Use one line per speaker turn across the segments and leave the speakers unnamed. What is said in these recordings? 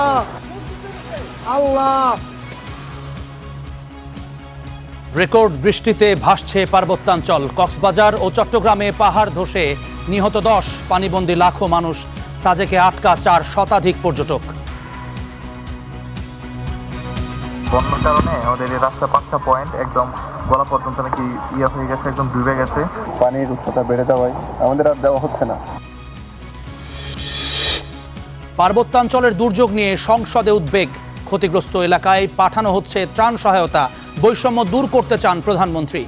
আল্লাহ আল্লাহ।
Record বৃষ্টিতে ভাসছে পার্বত্যাঞ্চল। কক্সবাজার ও চট্টগ্রামে পাহাড় ধসে নিহত 10, পানিবন্দী লাখো মানুষ। সাজেকে আটকা 4 শতাধিক পর্যটক।
বন্যার কারণে আমাদের এই রাস্তা 5টা পয়েন্ট একদম গলা পর্যন্ত নাকি হয়ে গেছে, একদম ডুবে গেছে। পানির উচ্চতা বেড়ে যাওয়ায় আমাদের আর দেওয়া হচ্ছে না।
পার্বত্যাঞ্চলের দুর্যোগ নিয়ে সংসদে উদ্বেগ। ক্ষতিগ্রস্ত এলাকায় পাঠানো হচ্ছে ত্রাণ সহায়তা। বৈষম্য দূর করতে চান প্রধানমন্ত্রী।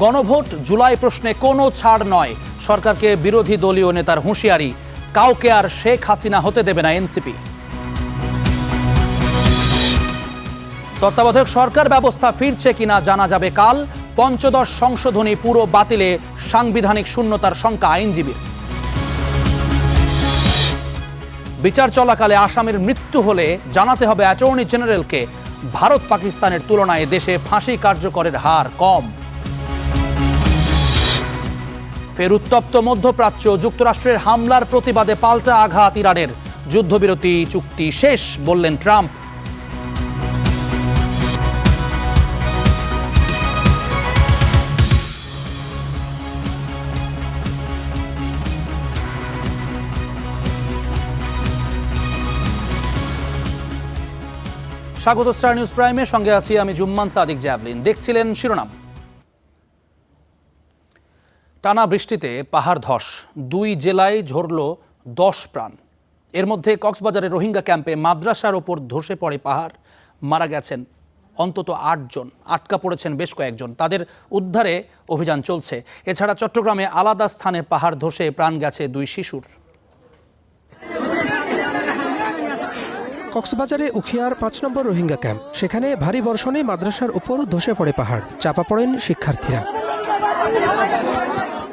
গণভোট জুলাই প্রশ্নে কোনো ছাড় নয়। সরকারকে বিরোধী দলীয় নেতার হুঁশিয়ারি। কাউকে আর শেখ হাসিনা হতে দেবে না এনসিপি। তত্ত্বাবধায়ক সরকার ব্যবস্থা ফিরছে কিনা জানা যাবে কাল। পঞ্চদশ সংশোধনী পুরো বাতিলে সাংবিধানিক শূন্যতার শঙ্কা আইনজীবীর। বিচার চলাকালে আসামির মৃত্যু হলে জানাতে হবে অ্যাটর্নি জেনারেলকে। ভারত পাকিস্তানের তুলনায় দেশে ফাঁসি কার্যকরের হার কম। ফের উত্তপ্ত মধ্যপ্রাচ্য। যুক্তরাষ্ট্রের হামলার প্রতিবাদে পাল্টা আঘাত ইরানের। যুদ্ধবিরতি চুক্তি শেষ বললেন ট্রাম্প। স্বাগত স্টার নিউজ প্রাইমে, সঙ্গে আছি আমি জুম্মান সাদিক জ্যাভলিন। দেখছিলেন শিরোনাম। টানা বৃষ্টিতে পাহাড় ধস, 2 জেলায় ঝরল 10 প্রাণ। এর মধ্যে কক্সবাজারের রোহিঙ্গা ক্যাম্পে মাদ্রাসার ওপর ধসে পড়ে পাহাড়। মারা গেছেন অন্তত 8 জন, আটকা পড়েছেন বেশ কয়েকজন। তাদের উদ্ধারে অভিযান চলছে। এছাড়া চট্টগ্রামে আলাদা স্থানে পাহাড় ধসে প্রাণ গেছে 2 শিশুর।
কক্সবাজারে উখিয়ার 5 নম্বর রোহিঙ্গা ক্যাম্প। সেখানে ভারী বর্ষণে মাদ্রাসার উপর ধসে পড়ে পাহাড়। চাপা পড়েন শিক্ষার্থীরা।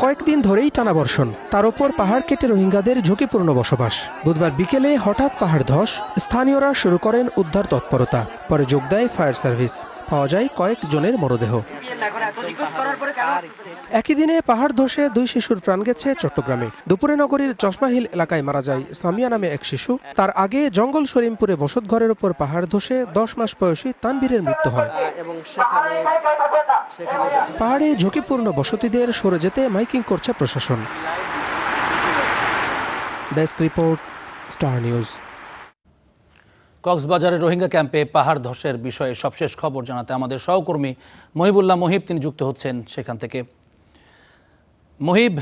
কয়েকদিন ধরেই টানা বর্ষণ, তার উপর পাহাড় কেটে রোহিঙ্গাদের ঝুঁকিপূর্ণ বসবাস। বুধবার বিকেলে হঠাৎ পাহাড় ধস। স্থানীয়রা শুরু করেন উদ্ধার তৎপরতা। পরে যোগ দেয় ফায়ার সার্ভিস। পাওয়া যায় কয়েকজনের মরদেহ। একই দিনে পাহাড় ধসে 2 শিশুর প্রাণ গেছে চট্টগ্রামে। দুপুরে নগরীর চশমাহিল এলাকায় মারা যায় সামিয়া নামে এক শিশু। তার আগে জঙ্গল সরিমপুরে বসতঘরের উপর পাহাড় ধসে 10 মাস বয়সী তানভীরের মৃত্যু হয়। পাহাড়ে ঝুঁকিপূর্ণ বসতিদের সরে যেতে মাইকিং করছে প্রশাসন। Desk report, star news.
কক্সবাজারের রোহিঙ্গা ক্যাম্পে পাহাড় ধসের বিষয়ে সবশেষ খবর জানাতে আমাদের সহকর্মী মহিবুল্লাহ মহিব তিনি যুক্ত হচ্ছেন সেখান থেকে। মহিব,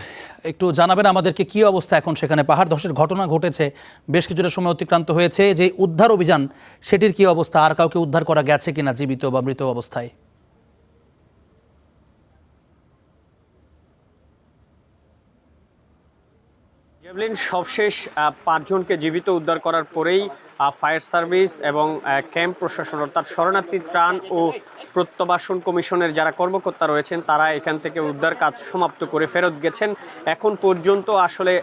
একটু জানাবেন আমাদেরকে কি অবস্থা এখন সেখানে? পাহাড় ধসের ঘটনা ঘটেছে, বেশ কিছুটা সময় অতিক্রান্ত হয়েছে, যে উদ্ধার অভিযান সেটির কি অবস্থা? আর কাউকে উদ্ধার করা গেছে কিনা জীবিত বা মৃত অবস্থায়?
জেভলিন, সবশেষ 5 জনকে জীবিত উদ্ধার করার পরেই ফায়ার সার্ভিস এবং ক্যাম্প প্রশাসন অর্থাৎ শরণার্থী ত্রাণ ও প্রত্যাবাসন কমিশনের যারা কর্মকর্তা রয়েছেন তারা এখান থেকে উদ্ধার কাজ সমাপ্ত করে ফেরত গেছেন। এখন পর্যন্ত আসলে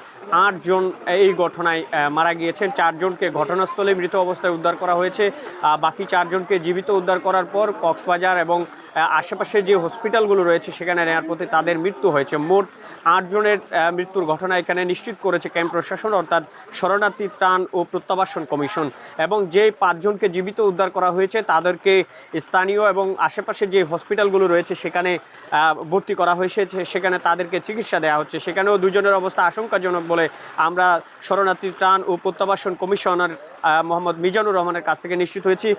8 জন এই ঘটনায় মারা গিয়েছেন। 4 জনকে ঘটনাস্থলে মৃত অবস্থায় উদ্ধার করা হয়েছে। বাকি 4 জনকে জীবিত উদ্ধার করার পর কক্সবাজার এবং আশেপাশে যে হসপিটালগুলো রয়েছে সেখানে নেওয়ার পথে তাদের মৃত্যু হয়েছে। মোট 8 জনের মৃত্যুর ঘটনা এখানে নিশ্চিত করেছে ক্যাম্প প্রশাসন অর্থাৎ শরণার্থী ত্রাণ ও প্রত্যাবাসন কমিশন। এবং যে 5 জনকে জীবিত উদ্ধার করা হয়েছে তাদেরকে স্থানীয় এবং আশেপাশে যে হসপিটালগুলো রয়েছে সেখানে ভর্তি করা হয়েছে, সেখানে তাদেরকে চিকিৎসা দেওয়া হচ্ছে। সেখানেও 2 জনের অবস্থা আশঙ্কাজনক বলে আমরা শরণার্থী ত্রাণ ও প্রত্যাবাসন কমিশনার মোহাম্মদ মিজানুর রহমানের কাছ থেকে নিশ্চিত হয়েছি।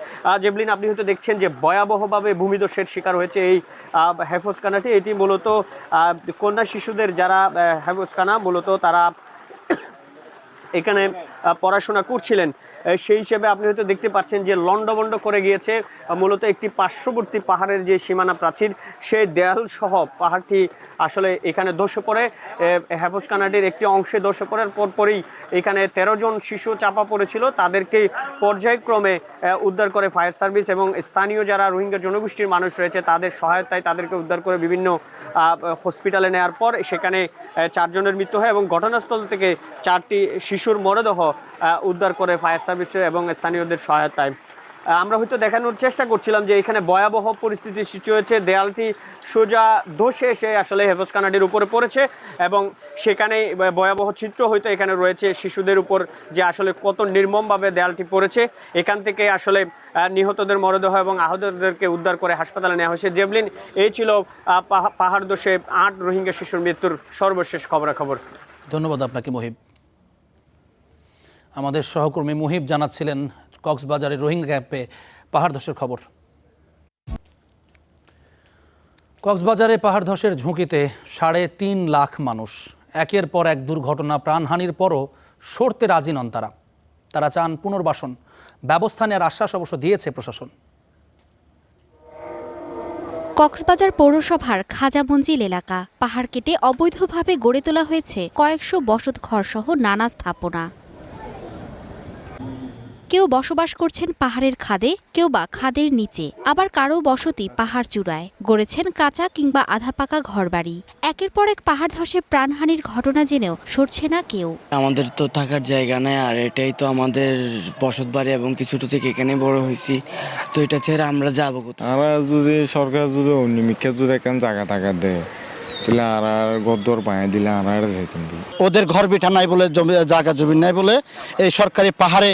জেভলিন, আপনি হয়তো দেখছেন যে ভয়াবহভাবে ভূমিধসের শিকার হয়েছে এই হেফজখানাটি। এটি মূলত কন্যা শিশুদের যারা হেফজখানা, মূলত তারা এখানে পড়াশোনা করছিলেন। সেই হিসেবে আপনি হয়তো দেখতে পাচ্ছেন যে লন্ডভন্ড করে গিয়েছে মূলত একটি পার্শ্ববর্তী পাহাড়ের যে সীমানা প্রাচীর, সেই দেয়াল সহ পাহাড়টি আসলে এখানে ধসে পড়ে। হেফজখানাটির একটি অংশে ধসে পড়ার পরপরই এখানে 13 জন শিশু চাপা পড়েছিল। তাদেরকে পর্যায়ক্রমে উদ্ধার করে ফায়ার সার্ভিস এবং স্থানীয় যারা রোহিঙ্গা জনগোষ্ঠীর মানুষ রয়েছে তাদের সহায়তায় তাদেরকে উদ্ধার করে বিভিন্ন হসপিটালে নেওয়ার পর সেখানে 4 জনের মৃত্যু হয় এবং ঘটনাস্থল থেকে 4টি শিশুর মরদেহ উদ্ধার করে ফায়ার সার্ভিস এবং স্থানীয়দের সহায়তায়। আমরা হয়তো দেখানোর চেষ্টা করছিলাম যে এখানে ভয়াবহ পরিস্থিতি সৃষ্টি হয়েছে। দেয়ালটি সোজা ধসে এসে আসলে হেফজখানাটির উপরে পড়েছে এবং সেখানে ভয়াবহ চিত্র হয়তো এখানে রয়েছে শিশুদের উপর, যে আসলে কত নির্মমভাবে দেয়ালটি পড়েছে। এখান থেকে আসলে নিহতদের মরদেহ এবং আহতদেরকে উদ্ধার করে হাসপাতালে নেওয়া হয়েছে। জেভলিন, এই ছিল পাহাড় ধসে 8 রোহিঙ্গা শিশুর মৃত্যুর সর্বশেষ খবরাখবর।
ধন্যবাদ আপনাকে মুহিব। আমাদের সহকর্মী মুহিব জানাচ্ছিলেন কক্সবাজারের রোহিঙ্গা ক্যাম্পে পাহাড় ধসের খবর। কক্সবাজারে পাহাড় ধসের ঝুঁকিতে 3.5 লাখ মানুষ। একের পর এক দুর্ঘটনা, প্রাণহানির পরও সরতে রাজি নন তারা। তারা চান পুনর্বাসন। ব্যবস্থা নেওয়ার আশ্বাস অবশ্য দিয়েছে প্রশাসন।
কক্সবাজার পৌরসভার খাজা মঞ্জিল এলাকা, পাহাড় কেটে অবৈধভাবে গড়ে তোলা হয়েছে কয়েকশো বসত ঘরসহ নানা স্থাপনা। কেউ বসবাস করছেন পাহাড়ের খাদে, কেউ বা খাদের নিচে, আবার কারো বসতি পাহাড় চূড়ায়। গড়েছেন কাঁচা কিংবা আধা পাকা ঘরবাড়ি। একের পর এক পাহাড় ধসে প্রাণহানির ঘটনা জেনেও সরছে না কেউ।
আমাদের তো থাকার জায়গা নেই, আর এটাই তো আমাদের বসত বাড়ি এবং কিছুটা থেকে এখানে বড় হয়েছি, তো এটা ছেড়ে আমরা যাবো কোথায়?
আমরা যদি সরকার যদি অন্যমিকা যদি এখানে জায়গা দেয় তাহলে আর গদ্দর বানিয়ে দিলে আর যাইতাম।
ওদের ঘর বিঠা নাই বলে, জায়গা জমি নাই বলে এই সরকারি পাহাড়ে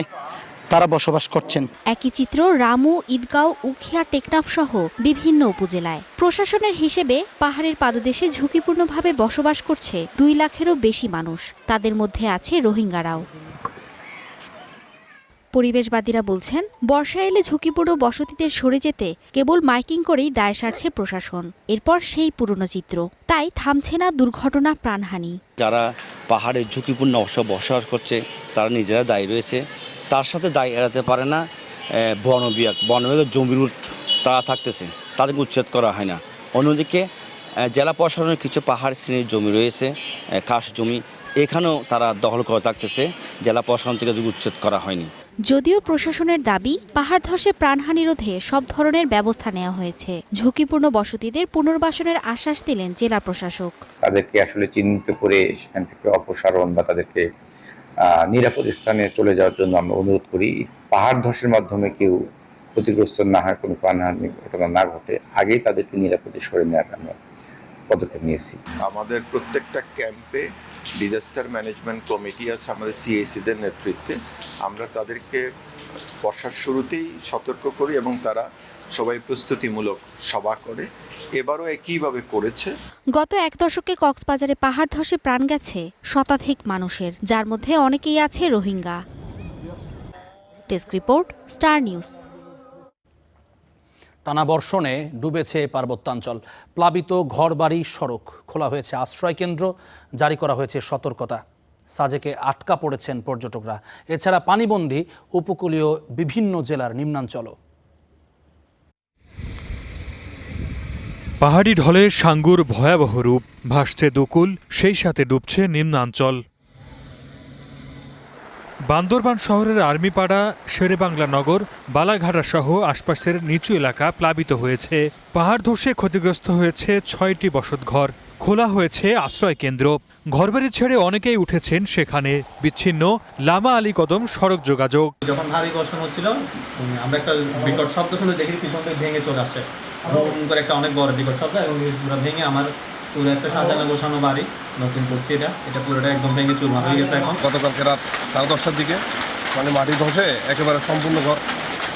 তারা বসবাস করছেন।
একই চিত্র রামু, ঈদগাঁও, উখিয়া, টেকনাফ সহ বিভিন্ন উপজেলায়। প্রশাসনের হিসেবে পাহাড়ের পাদদেশে ঝুঁকিপূর্ণভাবে বসবাস করছে 2 লাখেরও বেশি মানুষ। তাদের মধ্যে আছে রোহিঙ্গারাও। পরিবেশবাদীরা বলছেন, বর্ষা এলে ঝুঁকিপূর্ণ বসতিদের সরে যেতে কেবল মাইকিং করেই দায় সারছে প্রশাসন। এরপর সেই পুরনো চিত্র। তাই থামছে না দুর্ঘটনা, প্রাণহানি।
যারা পাহাড়ে ঝুঁকিপূর্ণ বসবাস করছে তারা নিজেরা দায়ী রয়েছে, তার সাথে দায় এড়াতে পারে না বন বিভাগের জমির তারা থাকতেছে, তাদেরকে উচ্ছেদ করা হয় না। অন্যদিকে জেলা প্রশাসনের কিছু পাহাড় শ্রেণীর জমি রয়েছে, খাস জমি, এখানেও তারা দখল করে থাকতেছে, জেলা প্রশাসন থেকে উচ্ছেদ করা হয়নি।
যদিও প্রশাসনের দাবি, পাহাড় ধসে প্রাণহানি রোধে সব ধরনের ব্যবস্থা নেওয়া হয়েছে। ঝুঁকিপূর্ণ বসতিদের পুনর্বাসনের আশ্বাস দিলেন জেলা প্রশাসক।
তাদেরকে আসলে চিহ্নিত করে সেখান থেকে অপসারণ বা তাদেরকে নিরাপদ স্থানে চলে যাওয়ার জন্য আমরা অনুরোধ করি। পাহাড় ধসের মাধ্যমে কেউ ক্ষতিগ্রস্ত না হয়, কোনো প্রাণহানি ঘটনা না ঘটে, আগেই তাদেরকে নিরাপদে সরে নেওয়ার আমরা পদক্ষেপ নিয়েছি।
আমাদের প্রত্যেকটা ক্যাম্পে ডিজাস্টার ম্যানেজমেন্ট কমিটি আছে আমাদের সিএসিদের নেতৃত্বে। আমরা তাদেরকে বর্ষার শুরুতেই সতর্ক করি এবং তারা সবাই প্রস্তুতিমূলক সভা করে। এবারও একইভাবে করেছে।
গত 1 দশকে কক্সবাজারে পাহাড় ধসে প্রাণ গেছে শতাধিক মানুষের, যার মধ্যে অনেকেই আছে Rohingya. Desk report, star news.
টানা বর্ষণে ডুবেছে পার্বত্যাঞ্চল। প্লাবিত ঘরবাড়ি, সড়ক। খোলা হয়েছে আশ্রয় কেন্দ্র, জারি করা হয়েছে সতর্কতা। সাজেকে আটকা পড়েছেন পর্যটকরা। এছাড়া পানিবন্দী উপকূলীয় বিভিন্ন জেলার নিম্নাঞ্চলও।
পাহাড়ি ঢলে সাঙ্গুর ভয়াবহ রূপ। ভাসছে দুকুল, সেই সাথে ডুবছে নিম্নাঞ্চল। বান্দরবান শহরের আর্মিপাড়া, শেরেবাংলা নগর, বালাঘাটা সহ আশপাশের নিচু এলাকা প্লাবিত হয়েছে। পাহাড় ধসে ক্ষতিগ্রস্ত হয়েছে 6টি বসতঘর। খোলা হয়েছে আশ্রয় কেন্দ্র। ঘরবাড়ি ছেড়ে অনেকেই উঠেছেন সেখানে। বিচ্ছিন্ন লামা আলী কদম সড়ক যোগাযোগ।
যখন ভারী বর্ষণ হচ্ছিল, আমরা একটা বিকট শব্দ শুনে দেখি পিছন থেকে ভেঙে চলে আসছে। করে একটা অনেক বড় বিকট শব্দ এবং ভেঙে আমার পুরো একটা সাজানো গোছানো বাড়ি, নতুন করছি এটা পুরোটা একদম ভেঙে চুরমার হয়ে গেছে। এখন
গতকালকে রাত 10টার দিকে মাটি ধসে একেবারে সম্পূর্ণ ঘর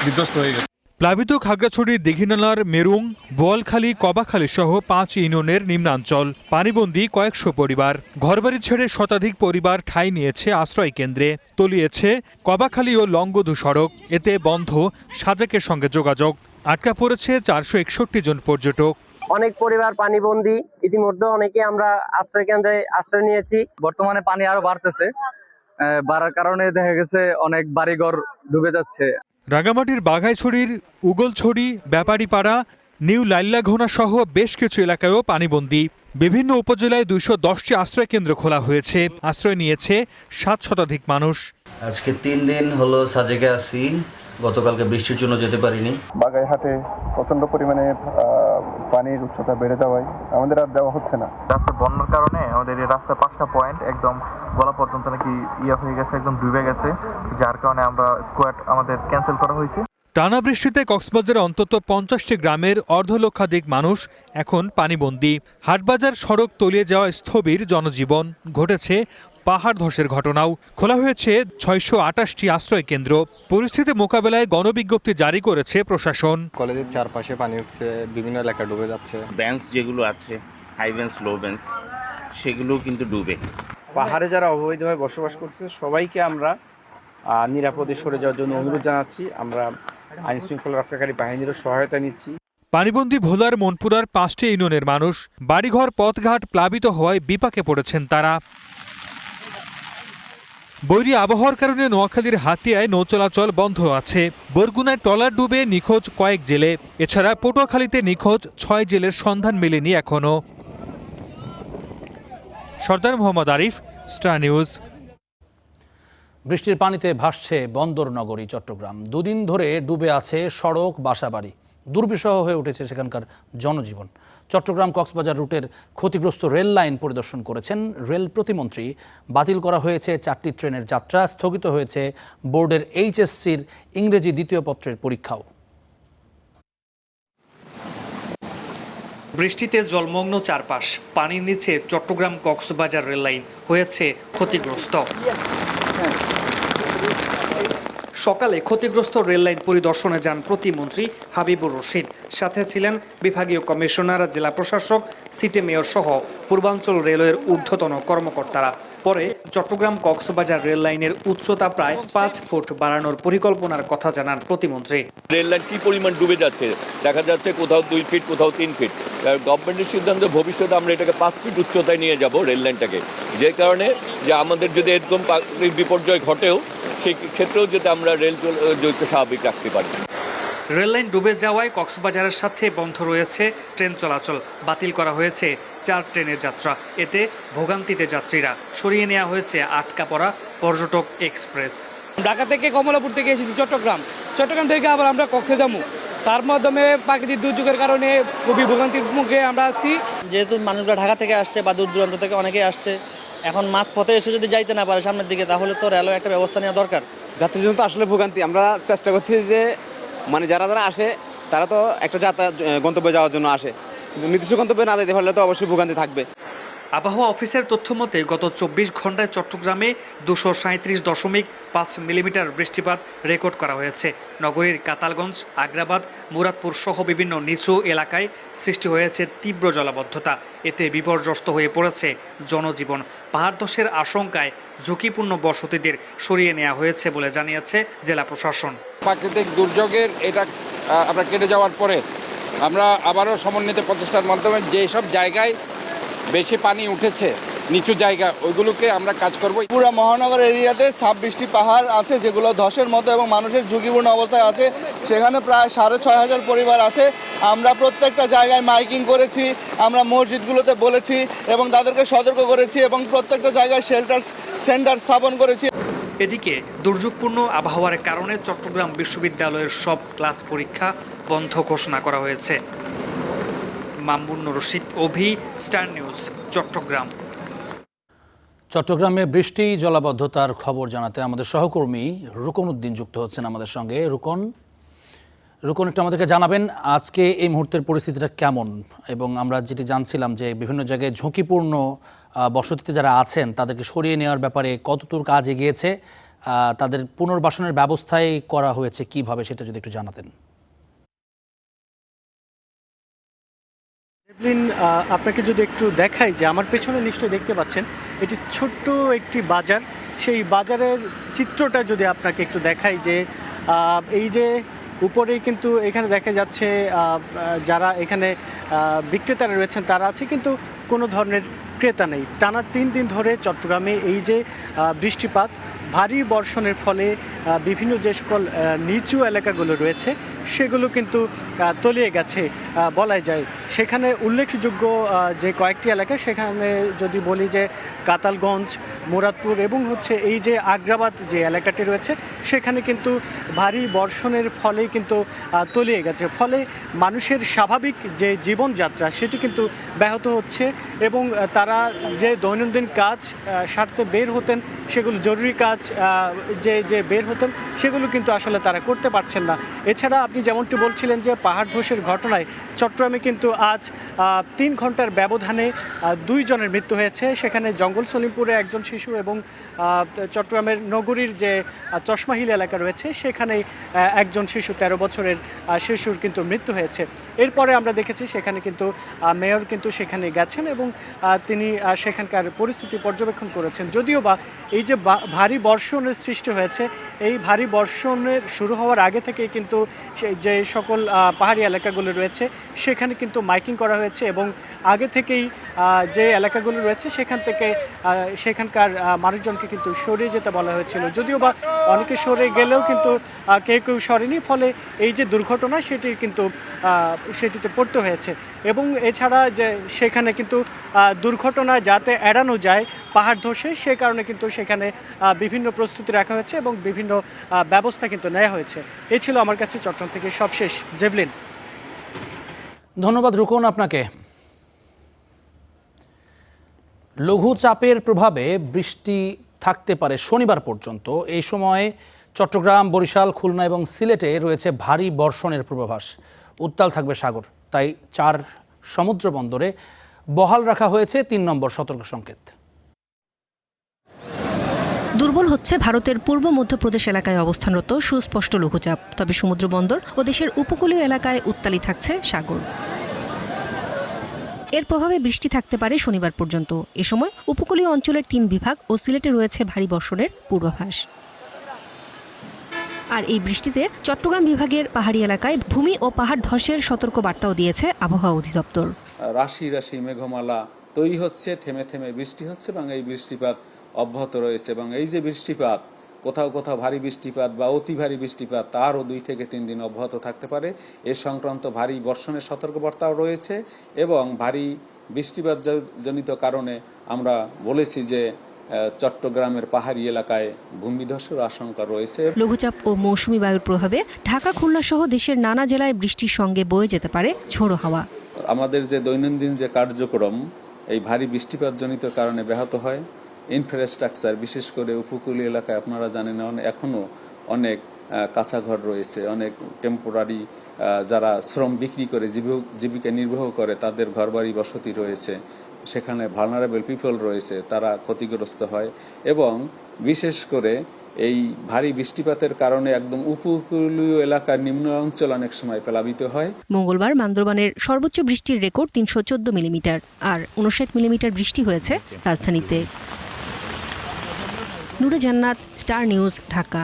বিধ্বস্ত হয়ে গেছে।
প্লাবিত খাগড়াছড়ির দীঘিনালার মেরুং, বোয়ালখালী, কবাখালী সহ 5 ইউনিয়নের নিম্নাঞ্চল। পানিবন্দী কয়েকশো পরিবার। ঘরবাড়ি ছেড়ে শতাধিক পরিবার ঠাঁই নিয়েছে আশ্রয় কেন্দ্রে। তলিয়েছে কবাখালী ও লংগদু সড়ক। এতে বন্ধ সাজেকের সঙ্গে যোগাযোগ। আটকা পড়েছে 461 জন পর্যটক।
অনেক পরিবার পানিবন্দী। ইতিমধ্যে অনেকে আমরা আশ্রয় কেন্দ্রে আশ্রয় নিয়েছি।
বর্তমানে পানি আরো বাড়তেছে, বাড়ার কারণে দেখা গেছে অনেক বাড়িঘর ডুবে যাচ্ছে।
রাঙামাটির বাঘাইছড়ির উগলছড়ি, ব্যাপারীপাড়া, নিউ লাইল্লাঘোনা সহ বেশ কিছু এলাকায়ও পানিবন্দী। বিভিন্ন উপজেলায় 210টি আশ্রয় কেন্দ্র খোলা হয়েছে। আশ্রয় নিয়েছে 7 শতাধিক মানুষ।
আজকে 3 দিন হলো সাজেকে আছি। গতকালকে বৃষ্টির জন্য যেতে পারিনি।
বাগাইহাটে প্রচন্ড পরিমাণে পানির উচ্চতা বেড়ে যাওয়ায় আমাদের আর দেওয়া হচ্ছে না। রাস্তার বন্যার কারণে আমাদের এই রাস্তার 5টা পয়েন্ট একদম গলা পর্যন্ত নাকি হয়ে গেছে, একদম ডুবে গেছে, যার কারণে আমরা স্কোয়াড আমাদের ক্যান্সেল করা হয়েছে।
টানা বৃষ্টিতে কক্সবাজারে অন্তত 50টি গ্রামের অর্ধলক্ষাধিক মানুষ এখন পানিবন্দী। হাটবাজার সড়ক তলিয়ে যাওয়া স্থবির জনজীবন, ঘটেছে পাহাড় ধসের ঘটনাও। খোলা হয়েছে 628টি আশ্রয় কেন্দ্র। পরিস্থিতি মোকাবেলায় গণবিজ্ঞপ্তি জারি করেছে প্রশাসন।
কলেজের চারপাশে পানি উঠছে, বিভিন্ন এলাকা ডুবে যাচ্ছে।
বেঞ্চ যেগুলো আছে, হাই বেঞ্চ, লো বেঞ্চ, সেগুলো কিন্তু ডুবে।
পাহাড়ে যারা অবৈধভাবে বসবাস করছে সবাইকে আমরা নিরাপদে সরে যাওয়ার জন্য অনুরোধ জানাচ্ছি। আমরা আইন শৃঙ্খলা রক্ষাকারী বাহিনীরও সহায়তা নিচ্ছি।
পানিবন্দী ভোলার মনপুরার 5টি ইউনিয়নের মানুষ। বাড়িঘর পথঘাট প্লাবিত হওয়ায় বিপাকে পড়েছেন তারা। বৈরী আবহাওয়ার কারণে নোয়াখালীর হাতিয়ায় নৌ চলাচল বন্ধ আছে। বরগুনায় ট্রলার ডুবে নিখোঁজ কয়েক জেলে। এছাড়া পটুয়াখালীতে নিখোঁজ 6 জেলের সন্ধান মেলেনি এখনো। সর্দার মোহাম্মদ আরিফ, স্টার নিউজ।
বৃষ্টির পানিতে ভাসছে বন্দর নগরী চট্টগ্রাম। দুদিন ধরে ডুবে আছে সড়ক, বাসাবাড়ি। দুর্বিষহ হয়ে উঠেছে সেখানকার জনজীবন। চট্টগ্রাম কক্সবাজার রুটের ক্ষতিগ্রস্ত রেল লাইন পরিদর্শন করেছেন রেল প্রতিমন্ত্রী। বাতিল করা হয়েছে 4টি ট্রেনের যাত্রা। স্থগিত হয়েছে বোর্ডের এইচএসসির ইংরেজি দ্বিতীয় পত্রের পরীক্ষাও।
বৃষ্টিতে জলমগ্ন চারপাশ, পানির নিচে চট্টগ্রাম কক্সবাজার রেল লাইন হয়েছে ক্ষতিগ্রস্ত। সকালে ক্ষতিগ্রস্ত রেল লাইন পরিদর্শনে যান প্রতিমন্ত্রী হাবিবুর রশিদ। সাথে ছিলেন বিভাগীয় কমিশনার, জেলা প্রশাসক, সিটি মেয়র সহ পূর্বাঞ্চল রেলওয়ের ঊর্ধ্বতন কর্মকর্তারা। পরে চট্টগ্রাম কক্সবাজার রেল লাইনের উচ্চতা প্রায় 5 ফুট বাড়ানোর পরিকল্পনার কথা জানান প্রতিমন্ত্রী।
রেল লাইন কি পরিমাণ ডুবে যাচ্ছে দেখা যাচ্ছে, কোথাও 2 ফিট, কোথাও 3 ফিট। গভর্নমেন্টের সিদ্ধান্ত ভবিষ্যতে আমরা এটাকে 5 ফিট উচ্চতায় নিয়ে যাব রেল লাইনটাকে, যে কারণে যে আমাদের যদি এরকম প্রাকৃতিক বিপর্যয় ঘটেও সেই ক্ষেত্রেও যাতে আমরা রেল স্বাভাবিক রাখতে পারি।
রেল লাইন ডুবে যাওয়ায় কক্সবাজারের সাথে বন্ধ রয়েছে ট্রেন চলাচল। বাতিল করা হয়েছে 4 ট্রেনের যাত্রা। এতে ভোগান্তিতে যাত্রীরা। সরিয়ে নেওয়া হয়েছে আটকা পড়া পর্যটক এক্সপ্রেস।
ঢাকা থেকে কমলাপুর থেকে এসেছি চট্টগ্রাম থেকে আবার আমরা কক্সে যাবো। তার মাধ্যমে প্রাকৃতিক দুর্যোগের কারণে খুবই ভোগান্তির মুখে আমরা আছি।
যেহেতু মানুষরা ঢাকা থেকে আসছে বা দূর দূরান্ত থেকে অনেকেই আসছে, এখন মাঝ পথে এসে যদি যাইতে না পারে সামনের দিকে, তাহলে তো রেলওয়ে একটা ব্যবস্থা নেওয়া দরকার।
যাত্রীর জন্য তো আসলে ভোগান্তি। আমরা চেষ্টা করছি যে যারা আসে তারা তো একটা গন্তব্যে যাওয়ার জন্য আসে, কিন্তু নির্দিষ্ট গন্তব্যে না যেতে পারলে তো অবশ্যই ভোগান্তি থাকবে।
আবহাওয়া অফিসের তথ্য মতে গত 24 ঘন্টায় চট্টগ্রামে 237.5 মিলিমিটার বৃষ্টিপাত রেকর্ড করা হয়েছে। নগরীর কাতালগঞ্জ, আগ্রাবাদ, মুরাদপুর সহ বিভিন্ন নিচু এলাকায় সৃষ্টি হয়েছে তীব্র জলাবদ্ধতা। এতে বিপর্যস্ত হয়ে পড়েছে জনজীবন। পাহাড় ধসের আশঙ্কায় ঝুঁকিপূর্ণ বসতিদের সরিয়ে নেওয়া হয়েছে বলে জানিয়েছে জেলা প্রশাসন।
প্রাকৃতিক দুর্যোগের এটা আমরা কেটে যাওয়ার পরে আমরা আবারও সমন্বিত প্রচেষ্টার মাধ্যমে যেসব জায়গায় বেশি পানি উঠেছে, নিচু জায়গা, ওইগুলোকে আমরা কাজ করব।
পুরো মহানগর এরিয়াতে 26টি পাহাড় আছে যেগুলো ধসের মতো এবং মানুষের ঝুঁকিপূর্ণ অবস্থায় আছে। সেখানে প্রায় 6,500 পরিবার আছে। আমরা প্রত্যেকটা জায়গায় মাইকিং করেছি, আমরা মসজিদগুলোতে বলেছি এবং তাদেরকে সতর্ক করেছি এবং প্রত্যেকটা জায়গায় শেল্টার সেন্টার স্থাপন করেছি।
এদিকে দুর্যোগপূর্ণ আবহাওয়ার কারণে চট্টগ্রাম বিশ্ববিদ্যালয়ের সব ক্লাস পরীক্ষা বন্ধ ঘোষণা করা হয়েছে। মামুনুর রশিদ, অভি, স্টার নিউজ, চট্টগ্রাম।
চট্টগ্রামে বৃষ্টি জলাবদ্ধতার খবর জানাতে আমাদের সহকর্মী রুকন উদ্দিন যুক্ত হচ্ছেন আমাদের সঙ্গে। রুকন একটু আমাদেরকে জানাবেন আজকে এই মুহূর্তের পরিস্থিতিটা কেমন, এবং আমরা যেটি জানছিলাম যে বিভিন্ন জায়গায় ঝুঁকিপূর্ণ বসতিতে যারা আছেন তাদেরকে সরিয়ে নেওয়ার ব্যাপারে কতদূর কাজ এগিয়েছে, তাদের পুনর্বাসনের ব্যবস্থায় করা হয়েছে কিভাবে, সেটা যদি একটু জানাতেন।
আপনাকে যদি একটু দেখাই যে আমার পেছনে নিশ্চয়ই দেখতে পাচ্ছেন এটি ছোট্ট একটি বাজার। সেই বাজারের চিত্রটা যদি আপনাকে একটু দেখাই যে এই যে উপরেই কিন্তু এখানে দেখা যাচ্ছে যারা এখানে বিক্রেতারা রয়েছেন তারা আছে, কিন্তু কোনো ধরনের ক্রেতা নেই। টানা 3 দিন ধরে চট্টগ্রামে এই যে বৃষ্টিপাত, ভারী বর্ষণের ফলে বিভিন্ন যে সকল নিচু এলাকাগুলো রয়েছে সেগুলো কিন্তু তলিয়ে গেছে বলাই যায়। সেখানে উল্লেখযোগ্য যে কয়েকটি এলাকা, সেখানে যদি বলি যে কাতালগঞ্জ, মুরাদপুর এবং এই যে আগ্রাবাদ যে এলাকাটি রয়েছে, সেখানে কিন্তু ভারী বর্ষণের ফলেই কিন্তু তলিয়ে গেছে। ফলে মানুষের স্বাভাবিক যে জীবনযাত্রা সেটি কিন্তু ব্যাহত হচ্ছে এবং তারা যে দৈনন্দিন কাজ সারতে বের হতেন, সেগুলো জরুরি কাজ যে বের হতেন, সেগুলো কিন্তু আসলে তারা করতে পারছেন না। এছাড়া আপনি যেমনটি বলছিলেন যে পাহাড় ধসের ঘটনায় চট্টগ্রামে কিন্তু আজ 3 ঘন্টার ব্যবধানে 2 জনের মৃত্যু হয়েছে। সেখানে জঙ্গল সলিমপুরে একজন শিশু এবং চট্টগ্রামের নগরীর যে চশমাহিল এলাকা রয়েছে, সেখানে একজন শিশু 13 বছরের শিশুর কিন্তু মৃত্যু হয়েছে। এরপরে আমরা দেখেছি সেখানে কিন্তু মেয়র কিন্তু সেখানে গেছেন এবং তিনি সেখানকার পরিস্থিতি পর্যবেক্ষণ করেছেন। যদিও বা এই যে ভারী বর্ষণের সৃষ্টি হয়েছে, এই ভারী বর্ষণের শুরু হওয়ার আগে থেকেই কিন্তু যে সকল পাহাড়ি এলাকাগুলো রয়েছে সেখানে কিন্তু মাইকিং করা হয়েছে এবং আগে থেকেই যে এলাকাগুলো রয়েছে সেখানকার মানুষজনকে কিন্তু সরিয়ে যেতে বলা হয়েছিল। যদিও বা অনেকে সরে গেলেও কিন্তু কেউ সরেনি, ফলে এই যে দুর্ঘটনা সেটিতে পড়তে হয়েছে। এবং এছাড়া যে সেখানে কিন্তু দুর্ঘটনা যাতে এড়ানো যায় পাহাড় ধসে, সে কারণে কিন্তু সেখানে বিভিন্ন প্রস্তুতি রাখা হয়েছে এবং বিভিন্ন ব্যবস্থা কিন্তু নেওয়া হয়েছে। এই ছিল আমার কাছে চট্টগ্রাম থেকে সবশেষ। জেভলিন।
ধন্যবাদ রুকন আপনাকে। লঘুচাপের প্রভাবে বৃষ্টি থাকতে পারে শনিবার পর্যন্ত। এই সময় চট্টগ্রাম, বরিশাল, খুলনা এবং সিলেটে রয়েছে ভারী বর্ষণের পূর্বাভাস। উত্তাল থাকবে সাগর, তাই 4 সমুদ্র বন্দরে বহাল রাখা হয়েছে 3 নম্বর সতর্ক সংকেত।
দুর্বল হচ্ছে ভারতের পূর্ব মধ্যপ্রদেশ এলাকায় অবস্থানরত সুস্পষ্ট লঘুচাপ। তবে সমুদ্র বন্দর ও দেশের উপকূলীয় এলাকায় উত্তালি থাকছে সাগর। এর প্রভাবে বৃষ্টি থাকতে পারে শনিবার পর্যন্ত। এ সময় উপকূলীয় অঞ্চলের 3 বিভাগ ও সিলেটে রয়েছে ভারী বর্ষণের পূর্বাভাস। আর এই বৃষ্টিতে চট্টগ্রাম বিভাগের পাহাড়ি এলাকায় ভূমি ও পাহাড় ধসের সতর্ক বার্তাও দিয়েছে আবহাওয়া অধিদপ্তর।
রাশি রাশি মেঘমালা তৈরি হচ্ছে, থেমে থেমে বৃষ্টি হচ্ছে এবং এই বৃষ্টিপাত অব্যাহত রয়েছে। এবং এই যে বৃষ্টিপাত, কোথাও কোথাও ভারী বৃষ্টিপাত বা অতি ভারী বৃষ্টিপাত, তারও 2 থেকে 3 দিন অব্যাহত থাকতে পারে। এ সংক্রান্ত ভারী বর্ষণের সতর্কবার্তাও রয়েছে এবং ভারী বৃষ্টিপাত জনিত কারণে আমরা বলেছি যে চট্টগ্রামের পাহাড়ি এলাকায় ভূমিধসের আশঙ্কা রয়েছে।
লঘুচাপ ও মৌসুমী বায়ুর প্রভাবে ঢাকা, খুলনা সহ দেশের নানা জেলায় বৃষ্টির সঙ্গে বয়ে যেতে পারে ঝোড়ো হাওয়া।
আমাদের যে দৈনন্দিন যে কার্যক্রম এই ভারী বৃষ্টিপাত জনিত কারণে ব্যাহত হয়। ইনফ্রাস্ট্রাকচার, বিশেষ করে উপকূলীয় এলাকায় আপনারা জানেন এখনও অনেক কাঁচা ঘর রয়েছে, অনেক টেম্পোরারি যারা শ্রম বিক্রি করে জীবিকা নির্বাহ করে তাদের ঘরবাড়ি বসতি রয়েছে, সেখানে ভালনারেবল পিপল রয়েছে, তারা ক্ষতিগ্রস্ত হয়। এবং বিশেষ করে এই ভারী বৃষ্টিপাতের কারণে একদম উপকূলীয় এলাকার নিম্ন অঞ্চল অনেক সময় প্লাবিত হয়।
মঙ্গলবার বান্দরবানের সর্বোচ্চ বৃষ্টির রেকর্ড 314 মিলিমিটার আর 59 মিলিমিটার বৃষ্টি হয়েছে রাজধানীতে। নুরে জান্নাত, স্টার নিউজ, ঢাকা।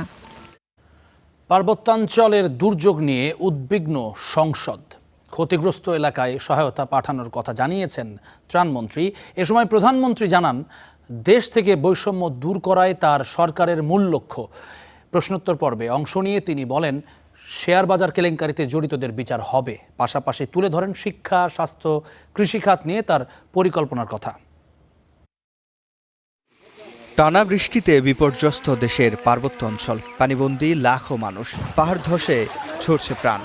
পার্বত্যাঞ্চলের দুর্যোগ নিয়ে উদ্বিগ্ন সংসদ। ক্ষতিগ্রস্ত এলাকায় সহায়তা পাঠানোর কথা জানিয়েছেন ত্রাণমন্ত্রী। এ সময় প্রধানমন্ত্রী জানান, দেশ থেকে বৈষম্য দূর করাই তার সরকারের মূল লক্ষ্য। প্রশ্নোত্তর পর্বে অংশ নিয়ে তিনি বলেন, শেয়ার বাজার কেলেঙ্কারিতে জড়িতদের বিচার হবে। পাশাপাশি তুলে ধরেন শিক্ষা, স্বাস্থ্য, কৃষিখাত নিয়ে তার পরিকল্পনার কথা।
টানা বৃষ্টিতে বিপর্যস্ত দেশের পার্বত্য অঞ্চল, পানিবন্দী লাখো মানুষ, পাহাড় ধসে ঝরছে প্রাণ।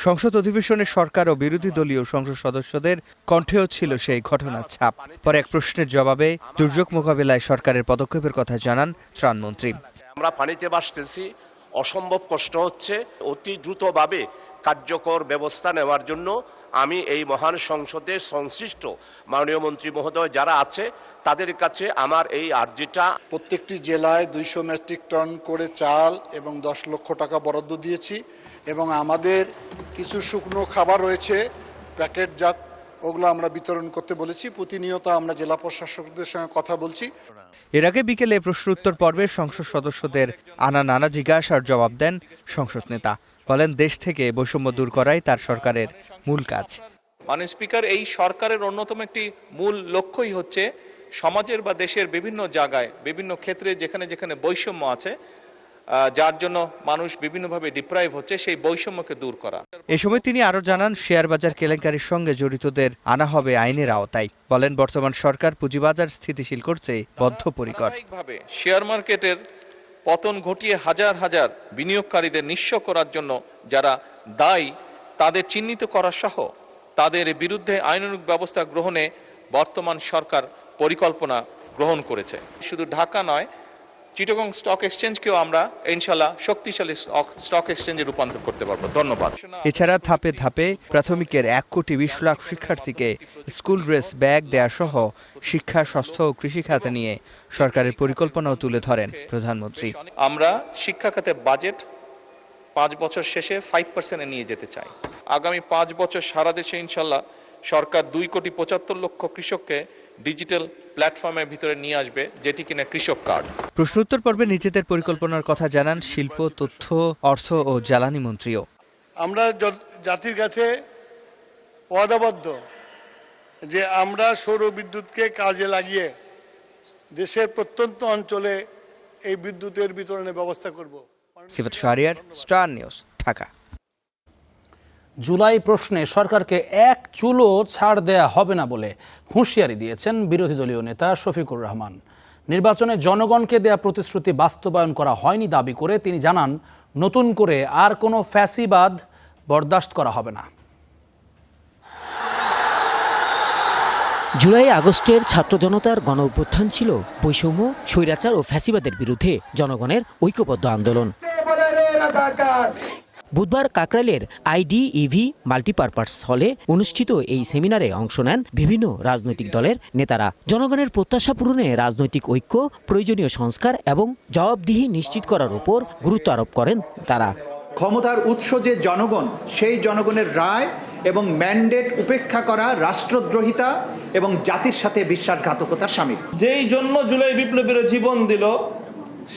সংসদ অধিবেশনে সরকার ও বিরোধী দলীয় সংসদ সদস্যদের কণ্ঠেও ছিল সেই ঘটনার ছাপ। পরে এক প্রশ্নের জবাবে দুর্যোগ মোকাবিলায় সরকারের পদক্ষেপের কথা জানান ত্রাণমন্ত্রী।
আমরা পানিতে ভাসতেছি, অসম্ভব কষ্ট হচ্ছে। অতি দ্রুতভাবে কার্যকর ব্যবস্থা নেওয়ার জন্য আমি এই মহান সংসদে সংশ্লিষ্ট মাননীয় মন্ত্রী মহোদয় যারা আছে তাদের কাছে আমার এই আর্জিটা।
প্রত্যেকটি জেলায় 200 মেট্রিক টন করে চাল এবং 10 লক্ষ টাকা বরাদ্দ দিয়েছি এবং আমাদের কিছু শুকনো খাবার রয়েছে প্যাকেটজাত, ওগুলো আমরা বিতরণ করতে বলেছি। প্রতিনিয়ত আমরা জেলা প্রশাসকদের সঙ্গে কথা বলছি।
এর আগে বিকেলে প্রশ্ন উত্তর পর্বে সংসদ সদস্যদের নানা জিজ্ঞাসার জবাব দেন সংসদ নেতা। বলেন, দেশ থেকে বৈষম্য দূর করাই তার সরকারের মূল কাজ।
মাননীয় স্পিকার, এই সরকারের অন্যতম একটি মূল লক্ষ্যই হচ্ছে সমাজের বা দেশের বিভিন্ন জায়গায়, বিভিন্ন ক্ষেত্রে যেখানে যেখানে বৈষম্য আছে যার জন্য মানুষ বিভিন্নভাবে ডিপ্রাইভ হচ্ছে, সেই বৈষম্যকে দূর করা।
এ সময় তিনি আরো জানান, শেয়ার বাজার কেলেঙ্কারির সঙ্গে জড়িতদের আনা হবে আইনের আওতায়। বলেন, বর্তমান সরকার পুঁজিবাজার স্থিতিশীল করতে বদ্ধপরিকর।
শেয়ার মার্কেটের পতন ঘটিয়ে হাজার হাজার বিনিয়োগকারীদের নিঃস্ব করার জন্য যারা দায়ী তাদের চিহ্নিত করা সহ তাদের বিরুদ্ধে আইনানুগ ব্যবস্থা গ্রহণে বর্তমান সরকার পরিকল্পনা গ্রহণ করেছে। শুধু ঢাকা নয়, চিটাগং স্টক এক্সচেঞ্জকেও আমরা ইনশাল্লাহ শক্তিশালী স্টক এক্সচেঞ্জে রূপান্তর করতে পারবো। ধন্যবাদ।
এছাড়া ধাপে ধাপে প্রাথমিকের 1,20 লাখ শিক্ষার্থীকে স্কুল ড্রেস, ব্যাগ দেয়া সহ শিক্ষা, স্বাস্থ্য ও কৃষি খাতে নিয়ে সরকারের পরিকল্পনাও তুলে ধরেন প্রধানমন্ত্রী।
আমরা শিক্ষা খাতে বাজেট 5 বছর শেষে 5% নিয়ে যেতে চাই। আগামী 5 বছর সারা দেশে ইনশাল্লাহ সরকার 2,75,00,000 কৃষককে ডিজিটাল প্ল্যাটফর্মের ভিতরে নিয়ে আসবে, যেটি কিনা কৃষক কার্ড।
প্রশ্নোত্তর পর্বে নিজেদের পরিকল্পনার কথা জানান শিল্প, তথ্য, অর্থ ও জ্বালানি মন্ত্রীও।
আমরা জাতির কাছে ওয়াদাবদ্ধ যে আমরা সৌর বিদ্যুৎকে কাজে লাগিয়ে দেশের প্রত্যন্ত অঞ্চলে এই বিদ্যুতের বিতরণের ব্যবস্থা করব।
সিফাত শাহরিয়ার, স্টার নিউজ, ঢাকা।
জুলাই প্রশ্নে সরকারকে এক চুলও ছাড় দেয়া হবে না বলে হুঁশিয়ারি দিয়েছেন বিরোধী দলীয় নেতা শফিকুর রহমান। নির্বাচনে জনগণকে দেয়া প্রতিশ্রুতি বাস্তবায়ন করা হয়নি দাবি করে তিনি জানান, নতুন করে আর কোনো ফ্যাসিবাদ বরদাস্ত করা হবে না।
জুলাই আগস্টের ছাত্র জনতার গণ অভ্যুত্থান ছিল বৈষম্য, স্বৈরাচার ও ফ্যাসিবাদের বিরুদ্ধে জনগণের ঐক্যবদ্ধ আন্দোলন। বুধবার কাকরাইলের IDEV মাল্টিপারপাস হলে অনুষ্ঠিত এই সেমিনারে অংশ নেন বিভিন্ন রাজনৈতিক দলের নেতারা। জনগণের প্রত্যাশা পূরণে রাজনৈতিক ঐক্য, প্রয়োজনীয় সংস্কার এবং জবাবদিহি নিশ্চিত করার উপর গুরুত্ব আরোপ করেন তারা।
ক্ষমতার উৎস যে জনগণ, সেই জনগণের রায় এবং ম্যান্ডেট উপেক্ষা করা রাষ্ট্রদ্রোহিতা এবং জাতির সাথে বিশ্বাসঘাতকতার শামিল।
যেই জন্য জুলাই বিপ্লবীরা জীবন দিল,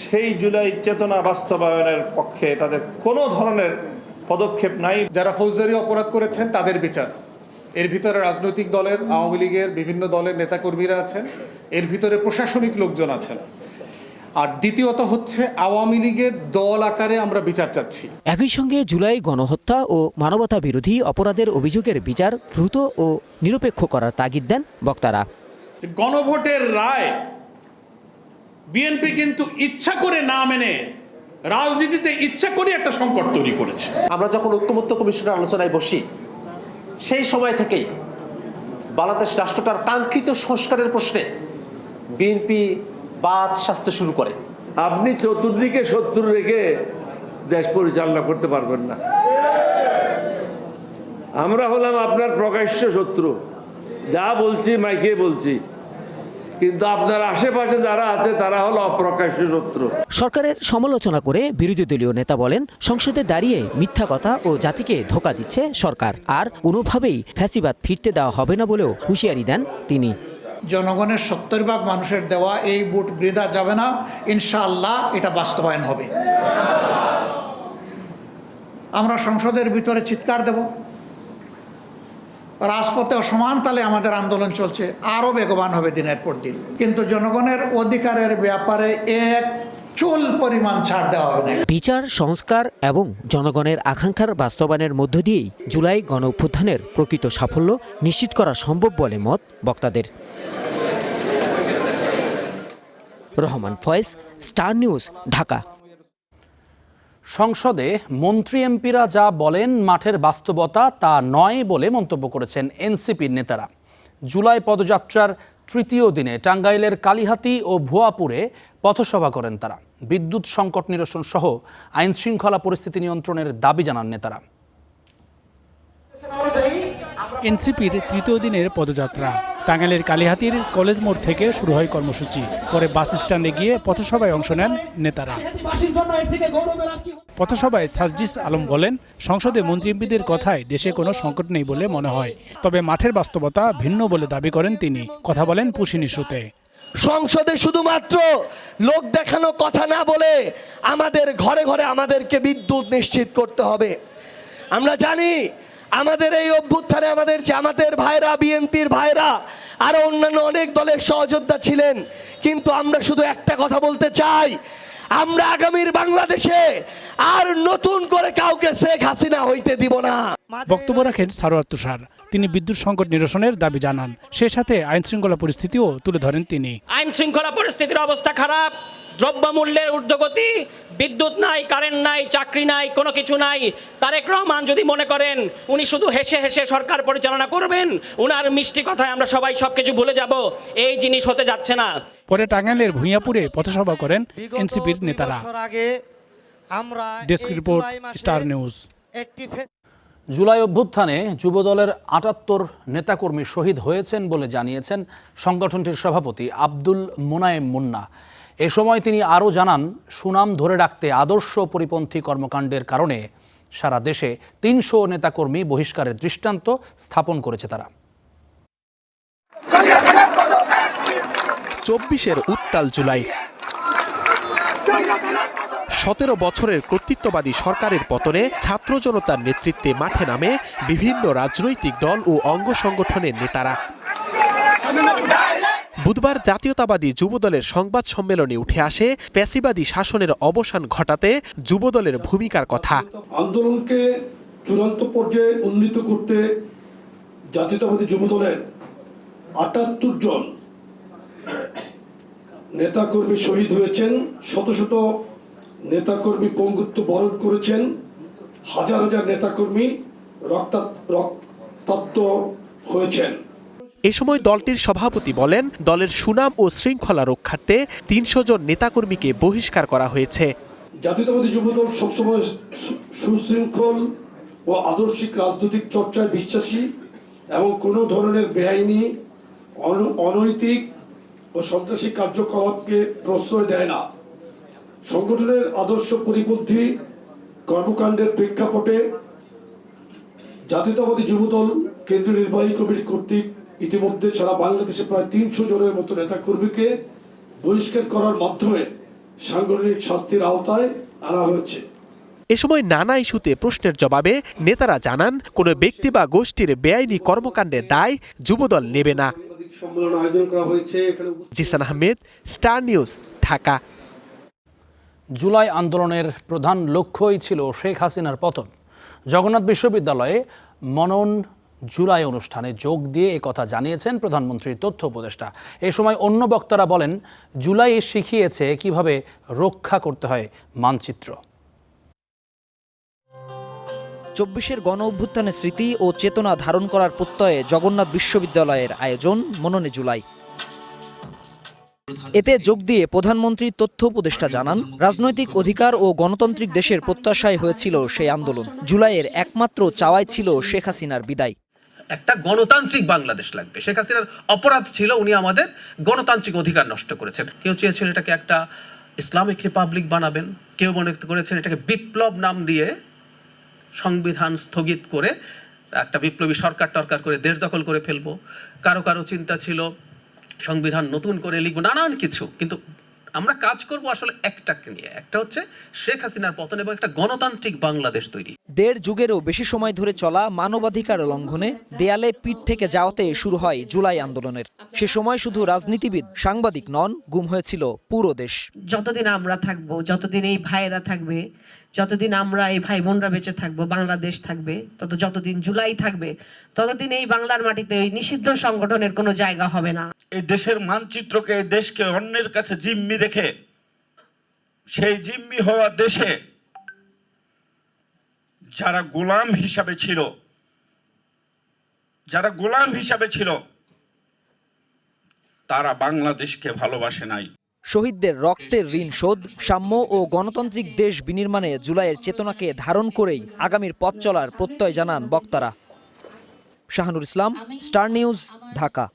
সেই জুলাই চেতনা বাস্তবায়নের পক্ষে তাদের কোনো ধরনের পদক্ষেপ নাই।
যারা ফৌজদারি অপরাধ করেছেন তাদের বিচার, এর ভিতরে রাজনৈতিক দলের, আওয়ামী লীগের বিভিন্ন দলের নেতাকর্মীরা আছেন, এর ভিতরে প্রশাসনিক লোকজন আছেন। আর দ্বিতীয়ত হচ্ছে আওয়ামী লীগের দল আকারে আমরা বিচার চাচ্ছি।
একই সঙ্গে জুলাই গণহত্যা ও মানবতা বিরোধী অপরাধের অভিযোগের বিচার দ্রুত ও নিরপেক্ষ করার তাগিদ দেন বক্তারা।
গণভোটের রায় বিএনপি কিন্তু ইচ্ছা করে না মেনে রাজনীতিতে ইচ্ছা করে একটা সংকট তৈরি করেছে।
আমরা যখন ঐক্যমত্য কমিশনের আলোচনায় বসি, সেই সময় থেকেই বাংলাদেশ রাষ্ট্রটার কাঙ্ক্ষিত সংস্কারের প্রশ্নে বিএনপি বাদ সাজতে শুরু করে।
আপনি চতুর্দিকে শত্রু রেখে দেশ পরিচালনা করতে পারবেন না। আমরা হলাম আপনার প্রকাশ্য শত্রু, যা বলছি মাইকে বলছি, কিন্তু আপনার আশেপাশে যারা আছে তারা হলো অপ্রকাশ্য শত্রু।
সরকারের সমালোচনা করে বিরোধী দলীয় নেতা বলেন, সংসদে দাঁড়িয়ে মিথ্যা কথা ও জাতিকে ধোঁকা দিচ্ছে সরকার, আর কোনোভাবেই ফ্যাসিবাদ ফিরতে দেওয়া হবে না বলেও হুঁশিয়ারি দেন তিনি।
জনগণের 70% মানুষের দেওয়া এই ভোট বৃথা যাবে না, ইনশাআল্লাহ এটা বাস্তবায়ন হবে। আমরা সংসদের ভিতরে চিৎকার দেব, রাজপথে সমান তালে আমাদের আন্দোলন চলছে, আরও বেগবান হবে দিনের পর দিন। কিন্তু জনগণের অধিকারের ব্যাপারে এক চুল পরিমাণ ছাড় দেওয়া হবে না।
বিচার, সংস্কার এবং জনগণের আকাঙ্ক্ষার বাস্তবায়নের মধ্য দিয়েই জুলাই গণ অভ্যুত্থানের প্রকৃত সাফল্য নিশ্চিত করা সম্ভব বলে মত বক্তাদের। Rahman Faiz, Star News, Dhaka.
সংসদে মন্ত্রী এমপিরা যা বলেন মাঠের বাস্তবতা তা নয় বলে মন্তব্য করেছেন এনসিপির নেতারা। জুলাই পদযাত্রার তৃতীয় দিনে টাঙ্গাইলের কালিহাতী ও ভুয়াপুরে পথসভা করেন তারা। বিদ্যুৎ সংকট নিরসন সহ আইন শৃঙ্খলা পরিস্থিতি নিয়ন্ত্রণের দাবি জানান নেতারা।
এনসিপির তৃতীয় দিনের পদযাত্রা টাঙ্গাইলের কালিহাতীর কলেজ মোড় থেকে শুরু হয় কর্মসূচি। পরে বাস স্ট্যান্ডে গিয়ে পথসভায় অংশ নেন নেতারা। পথসভায় সাজদিস আলম বলেন, সংসদে মন্ত্রী এমপিদের কথায় দেশে কোনো সংকট নেই বলে মনে হয়, তবে মাঠের বাস্তবতা ভিন্ন বলে দাবি করেন তিনি। কথা বলেন পুশিন ইস্যুতে।
সংসদে শুধুমাত্র লোক দেখানো কথা না বলে আমাদের ঘরে ঘরে আমাদেরকে বিদ্যুৎ নিশ্চিত করতে হবে। আমরা জানি আমাদের এই অভ্যুত্থানে আমাদের জামাতের ভাইরা, বিএনপির ভাইরা, আরো অন্যান্য অনেক দলের সহযোদ্ধা ছিলেন, কিন্তু আমরা শুধু একটা কথা বলতে চাই, আমরা আগামীর বাংলাদেশে আর নতুন করে কাউকে শেখ হাসিনা হইতে দিব না।
বক্তব্য রাখেন সারোয়ার তুষার। তিনি বিদ্যুৎ সংকট নিরসনের দাবি জানান। সে সাথে আইন শৃঙ্খলা পরিস্থিতিও তুলে ধরেন তিনি।
আইন শৃঙ্খলা পরিস্থিতির অবস্থা খারাপ, দ্রব্যমূল্যের ঊর্ধ্বগতি, বিদ্যুৎ নাই, কারেন্ট নাই, চাকরি নাই, কোনো কিছু নাই। তারেক রহমান যদি মনে করেন উনি শুধু হেসে হেসে সরকার পরিচালনা করবেন, উনার মিষ্টি কথায় আমরা সবাই সবকিছু ভুলে যাব, এই জিনিস হতে যাচ্ছে না।
পরে টাঙ্গাইলের ভূঁইয়াপুরে পথসভা করেন এনসিপির নেতারা। Desk report, star news.
July অভ্যুত্থানে যুবদলের ৭৮ নেতাকর্মী শহীদ হয়েছেন বলে জানিয়েছেন সংগঠনটির সভাপতি আব্দুল মোনায়েম মুন্না। এ সময় তিনি আরও জানান, সুনাম ধরে রাখতে আদর্শ পরিপন্থী কর্মকাণ্ডের কারণে সারা দেশে ৩০০ নেতাকর্মী বহিষ্কারের দৃষ্টান্ত স্থাপন করেছে তারা।
২৪-এর উত্তাল জুলাই, ১৭ বছরের কর্তৃত্ববাদী সরকারের পতনে ছাত্র জনতার নেতৃত্বে মাঠে নামে বিভিন্ন রাজনৈতিক দল ও অঙ্গ সংগঠনের নেতারা। বুধবার জাতীয়তাবাদী যুবদলের সংবাদ সম্মেলনে উঠে আসে ফ্যাসিবাদী শাসনের অবসান ঘটাতে যুবদলের ভূমিকার কথা।
আন্দোলনকে চূড়ান্ত পর্যায়ে উন্নীত করতে জাতীয়তাবাদী যুবদলের ৭৮ জন নেতাকর্মী শহীদ হয়েছেন, শত শত নেতাকর্মী পঙ্গুত্ব বরণ করেছেন, হাজার হাজার নেতাকর্মী রক্তাক্ত হয়েছেন।
এ সময় দলটির সভাপতি বলেন, দলের সুনাম ও শৃঙ্খলা রক্ষার্থে ৩০০ জন নেতাকর্মীকে বহিষ্কার করা হয়েছে।
জাতীয়তাবাদী যুবদল সবসময় সুশৃঙ্খল ও আদর্শিক রাজনৈতিক চর্চায় বিশ্বাসী এবং কোনো ধরনের বেআইনি, অনৈতিক ও সন্ত্রাসী কার্যকলাপকে প্রশ্রয় দেয় না। সংগঠনের আদর্শ পরিপন্থী কর্মকাণ্ডের প্রেক্ষাপটে জাতীয়তাবাদী যুবদল কেন্দ্রীয় নির্বাহী কমিটি কর্তৃক ইতিমধ্যে সারা বাংলাদেশে প্রায় ৩০০ জনের মতো নেতাকর্মীকে বহিষ্কার করার মাধ্যমে সাংগঠনিক শাস্তির আওতায় আনা হয়েছে।
এ সময় নানা ইস্যুতে প্রশ্নের জবাবে নেতারা জানান, কোনো ব্যক্তি বা গোষ্ঠীর বেআইনি কর্মকাণ্ডের দায় যুবদল নেবে না।
সম্মেলন আয়োজন করা হয়েছে।
Zisan Ahmed, Star News, Dhaka.
জুলাই আন্দোলনের প্রধান লক্ষ্যই ছিল শেখ হাসিনার পতন। জগন্নাথ বিশ্ববিদ্যালয়ে মনন জুলাই অনুষ্ঠানে যোগ দিয়ে একথা জানিয়েছেন প্রধানমন্ত্রীর তথ্য উপদেষ্টা। এ সময় অন্য বক্তারা বলেন, জুলাই শিখিয়েছে কিভাবে রক্ষা করতে হয় মানচিত্র।
২৪-এর গণ অভ্যুত্থানের স্মৃতি ও চেতনা ধারণ করার প্রত্যয়ে জগন্নাথ বিশ্ববিদ্যালয়ের আয়োজন মননে জুলাই। এতে যোগ দিয়ে প্রধানমন্ত্রী তথ্য উপদেষ্টা জানান, রাজনৈতিক অধিকার ও গণতান্ত্রিক দেশের প্রত্যাশায় হয়েছিল সেই আন্দোলন। জুলাইয়ের একমাত্র চাওয়াই ছিল শেখ হাসিনার বিদায়।
একটা গণতান্ত্রিক বাংলাদেশ লাগবে। শেখ হাসিনার অপরাধ ছিল উনি আমাদের গণতান্ত্রিক অধিকার নষ্ট করেছেন। কেউ চেয়েছিল এটাকে একটা ইসলামিক রিপাবলিক বানাবেন, কেউ মনে করেছেন এটাকে বিপ্লব নাম দিয়ে সংবিধান স্থগিত করে একটা বিপ্লবী সরকার টরকার করে দেশ দখল করে ফেলবো। কারো কারো চিন্তা ছিল সংবিধান নতুন করে লিখবো, নানান কিছু। কিন্তু আমরা কাজ করব আসলে একটাকে নিয়ে, একটা হচ্ছে শেখ হাসিনার পতন এবং একটা গণতান্ত্রিক বাংলাদেশ তৈরি।
১.৫ যুগেরও বেশি সময় ধরে চলা মানবাধিকার লঙ্ঘনে দেয়ালে পিঠ থেকে যাওয়াতে শুরু হয় জুলাই আন্দোলনের। সে সময় শুধু রাজনীতিবিদ, সাংবাদিক নন, গুম হয়েছিল পুরো দেশ।
যতদিন আমরা থাকবো, যতদিন এই ভাইয়েরা থাকবে, যতদিন আমরা এই ভাই বোনরা বেঁচে থাকবো, বাংলাদেশ থাকবে, যতদিন জুলাই থাকবে, ততদিন এই বাংলার মাটিতে ওই নিষিদ্ধ সংগঠনের কোনো জায়গা হবে না।
এই দেশের মানচিত্রকে, এই দেশকে অন্যের কাছে জিম্মি রেখে সেই জিম্মি হওয়া দেশে যারা গোলাম হিসাবে ছিল তারা বাংলাদেশকে ভালোবাসে নাই।
শহীদদের রক্তের ঋণ শোধ, সাম্য ও গণতান্ত্রিক দেশ বিনির্মাণে জুলাইয়ের চেতনাকে ধারণ করেই আগামীর পথ চলার প্রত্যয় জানান বক্তারা। শাহানুর ইসলাম, স্টার নিউজ, ঢাকা।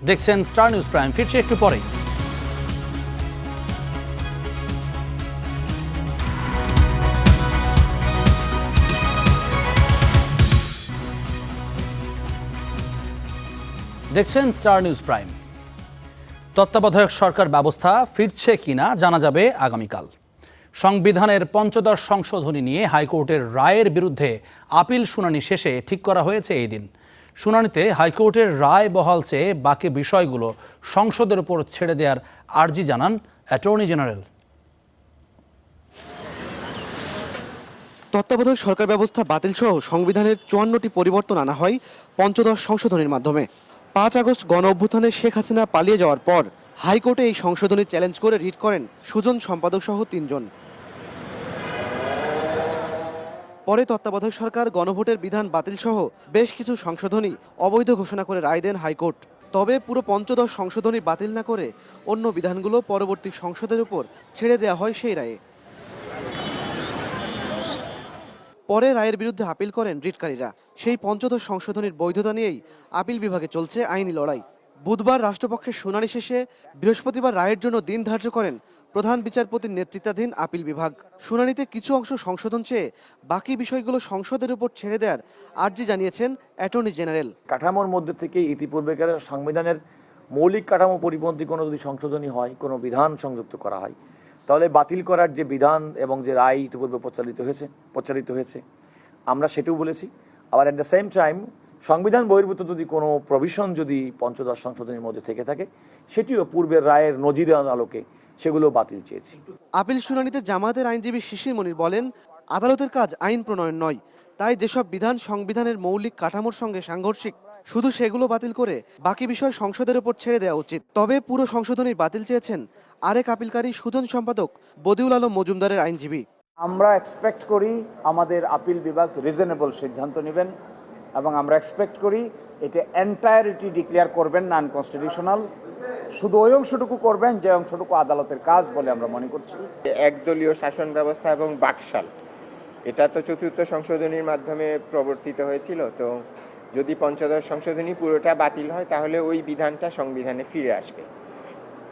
দেখছেন স্টার নিউজ প্রাইম, ফিরছে একটু পরেই। দেখছেন স্টার নিউজ প্রাইম। তত্ত্বাবধায়ক সরকার ব্যবস্থা ফিরছে কিনা জানা যাবে আগামীকাল। সংবিধানের ৫ম সংশোধনী নিয়ে হাইকোর্টের রায়ের বিরুদ্ধে আপিল শুনানি শেষে ঠিক করা হয়েছে এই দিন। শুনানিতে হাইকোর্টের রায় বহাল চেয়ে বাকি বিষয়গুলো সংসদের উপর ছেড়ে দেওয়ার আর্জি জানান অ্যাটর্নি জেনারেল।
তত্ত্বাবধায়ক সরকার ব্যবস্থা বাতিল সহ সংবিধানের 54টি পরিবর্তন আনা হয় পঞ্চদশ সংশোধনীর মাধ্যমে। 5 আগস্ট গণ অভ্যুত্থানে শেখ হাসিনা পালিয়ে যাওয়ার পর হাইকোর্টে এই সংশোধনী চ্যালেঞ্জ করে রিট করেন সুজন সম্পাদক সহ 3 জন। পরে তত্ত্বাবধায়ক সরকার গণভোটের বিধান বাতিল সহ বেশ কিছু সংশোধনী অবৈধ ঘোষণা করে রায় দেন হাইকোর্ট। তবে পুরো পঞ্চদশ সংশোধনী বাতিল না করে অন্য বিধানগুলো পরবর্তী সংসদের উপর ছেড়ে দেওয়া হয় সেই রায়ে। পরে রায়ের বিরুদ্ধে আপিল করেন রিটকারীরা। সেই পঞ্চদশ সংশোধনীর বৈধতা নিয়েই আপিল বিভাগে চলছে আইনি লড়াই। বুধবার রাষ্ট্রপক্ষের শুনানি শেষে বৃহস্পতিবার রায়ের জন্য দিন ধার্য করেন প্রধান বিচারপতির নেতৃত্বাধীন আপিল বিভাগ। শুনানিতে কিছু অংশ সংশোধন চেয়ে বাকি বিষয়গুলো সংসদের উপর ছেড়ে দেওয়ার আর্জি জানিয়েছেন অ্যাটর্নি জেনারেল।
কাঠামোর মধ্যে থেকে ইতিপূর্বেকার সংবিধানের মৌলিক কাঠামো পরিপন্থী কোনো যদি সংশোধনী হয়, কোনো বিধান সংযুক্ত করা হয়, তাহলে বাতিল করার যে বিধান এবং যে রায় ইতিপূর্বে প্রচারিত হয়েছে আমরা সেটাও বলেছি। আবার অ্যাট দ্য সেম টাইম সংবিধান বহির্ভূত যদি কোনো প্রভিশন যদি পঞ্চদশ সংশোধনীর মধ্যে থেকে থাকে, সেটিও পূর্বের রায়ের নজিরের আলোকে সেগুলো বাতিল চেয়েছি।
আপিল শুনানিতে জামায়াতের আইনজীবী শিশির মনির বলেন, আদালতের কাজ আইন প্রণয়ন নয়, তাই যেসব বিধান সংবিধানের মৌলিক কাঠামোর সঙ্গে সাংঘর্ষিক শুধু সেগুলো বাতিল করে বাকি বিষয় সংসদের উপর ছেড়ে দেওয়া উচিত। তবে পুরো সংশোধনী বাতিল চেয়েছেন আরেক আপিলকারী সুজন সম্পাদক বদিউল আলম মজুমদারের আইনজীবী।
আমরা এক্সপেক্ট করি আমাদের আপিল বিভাগ রিজনেবল সিদ্ধান্ত নেবেন এবং আমরা এক্সপেক্ট করি এটা এন্টায়ারিটি ডিক্লেয়ার করবেন না আনকনস্টিটিউশনাল, শুধু ওই অংশটুকু করবেন যে অংশটুকু আদালতের কাজ বলে আমরা মনে করছি।
একদলীয় শাসন ব্যবস্থা এবং বাকশাল, এটা তো চতুর্থ সংশোধনীর মাধ্যমে প্রবর্তিত হয়েছিল। তো যদি পঞ্চদশ সংশোধনী পুরোটা বাতিল হয় তাহলে ওই বিধানটা সংবিধানে ফিরে আসবে।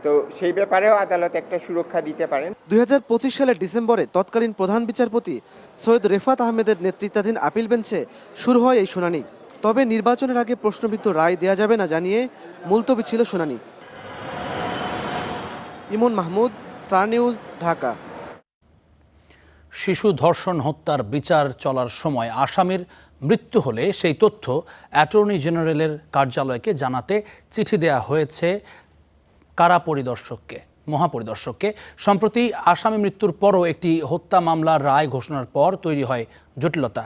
তো সেই ব্যাপারেও আদালত একটা সুরক্ষা দিতে পারেন।
2025 সালের ডিসেম্বরে তৎকালীন প্রধান বিচারপতি সৈয়দ রেফাত আহমেদের নেতৃত্বাধীন আপিল বেঞ্চে শুরু হয় এই শুনানি। তবে নির্বাচনের আগে প্রশ্নবিদ্ধ রায় দেয়া যাবে না জানিয়ে মুলতবি ছিল শুনানি। ইমন মাহমুদ, স্টার নিউজ, ঢাকা।
শিশু ধর্ষণ হত্যার বিচার চলার সময় আসামির মৃত্যু হলে সেই তথ্য অ্যাটর্নি জেনারেলের কার্যালয়কে জানাতে চিঠি দেয়া হয়েছে কারা মহাপরিদর্শককে। সম্প্রতি আসামি মৃত্যুর পরও একটি হত্যা মামলার রায় ঘোষণার পর তৈরি হয় জটিলতা।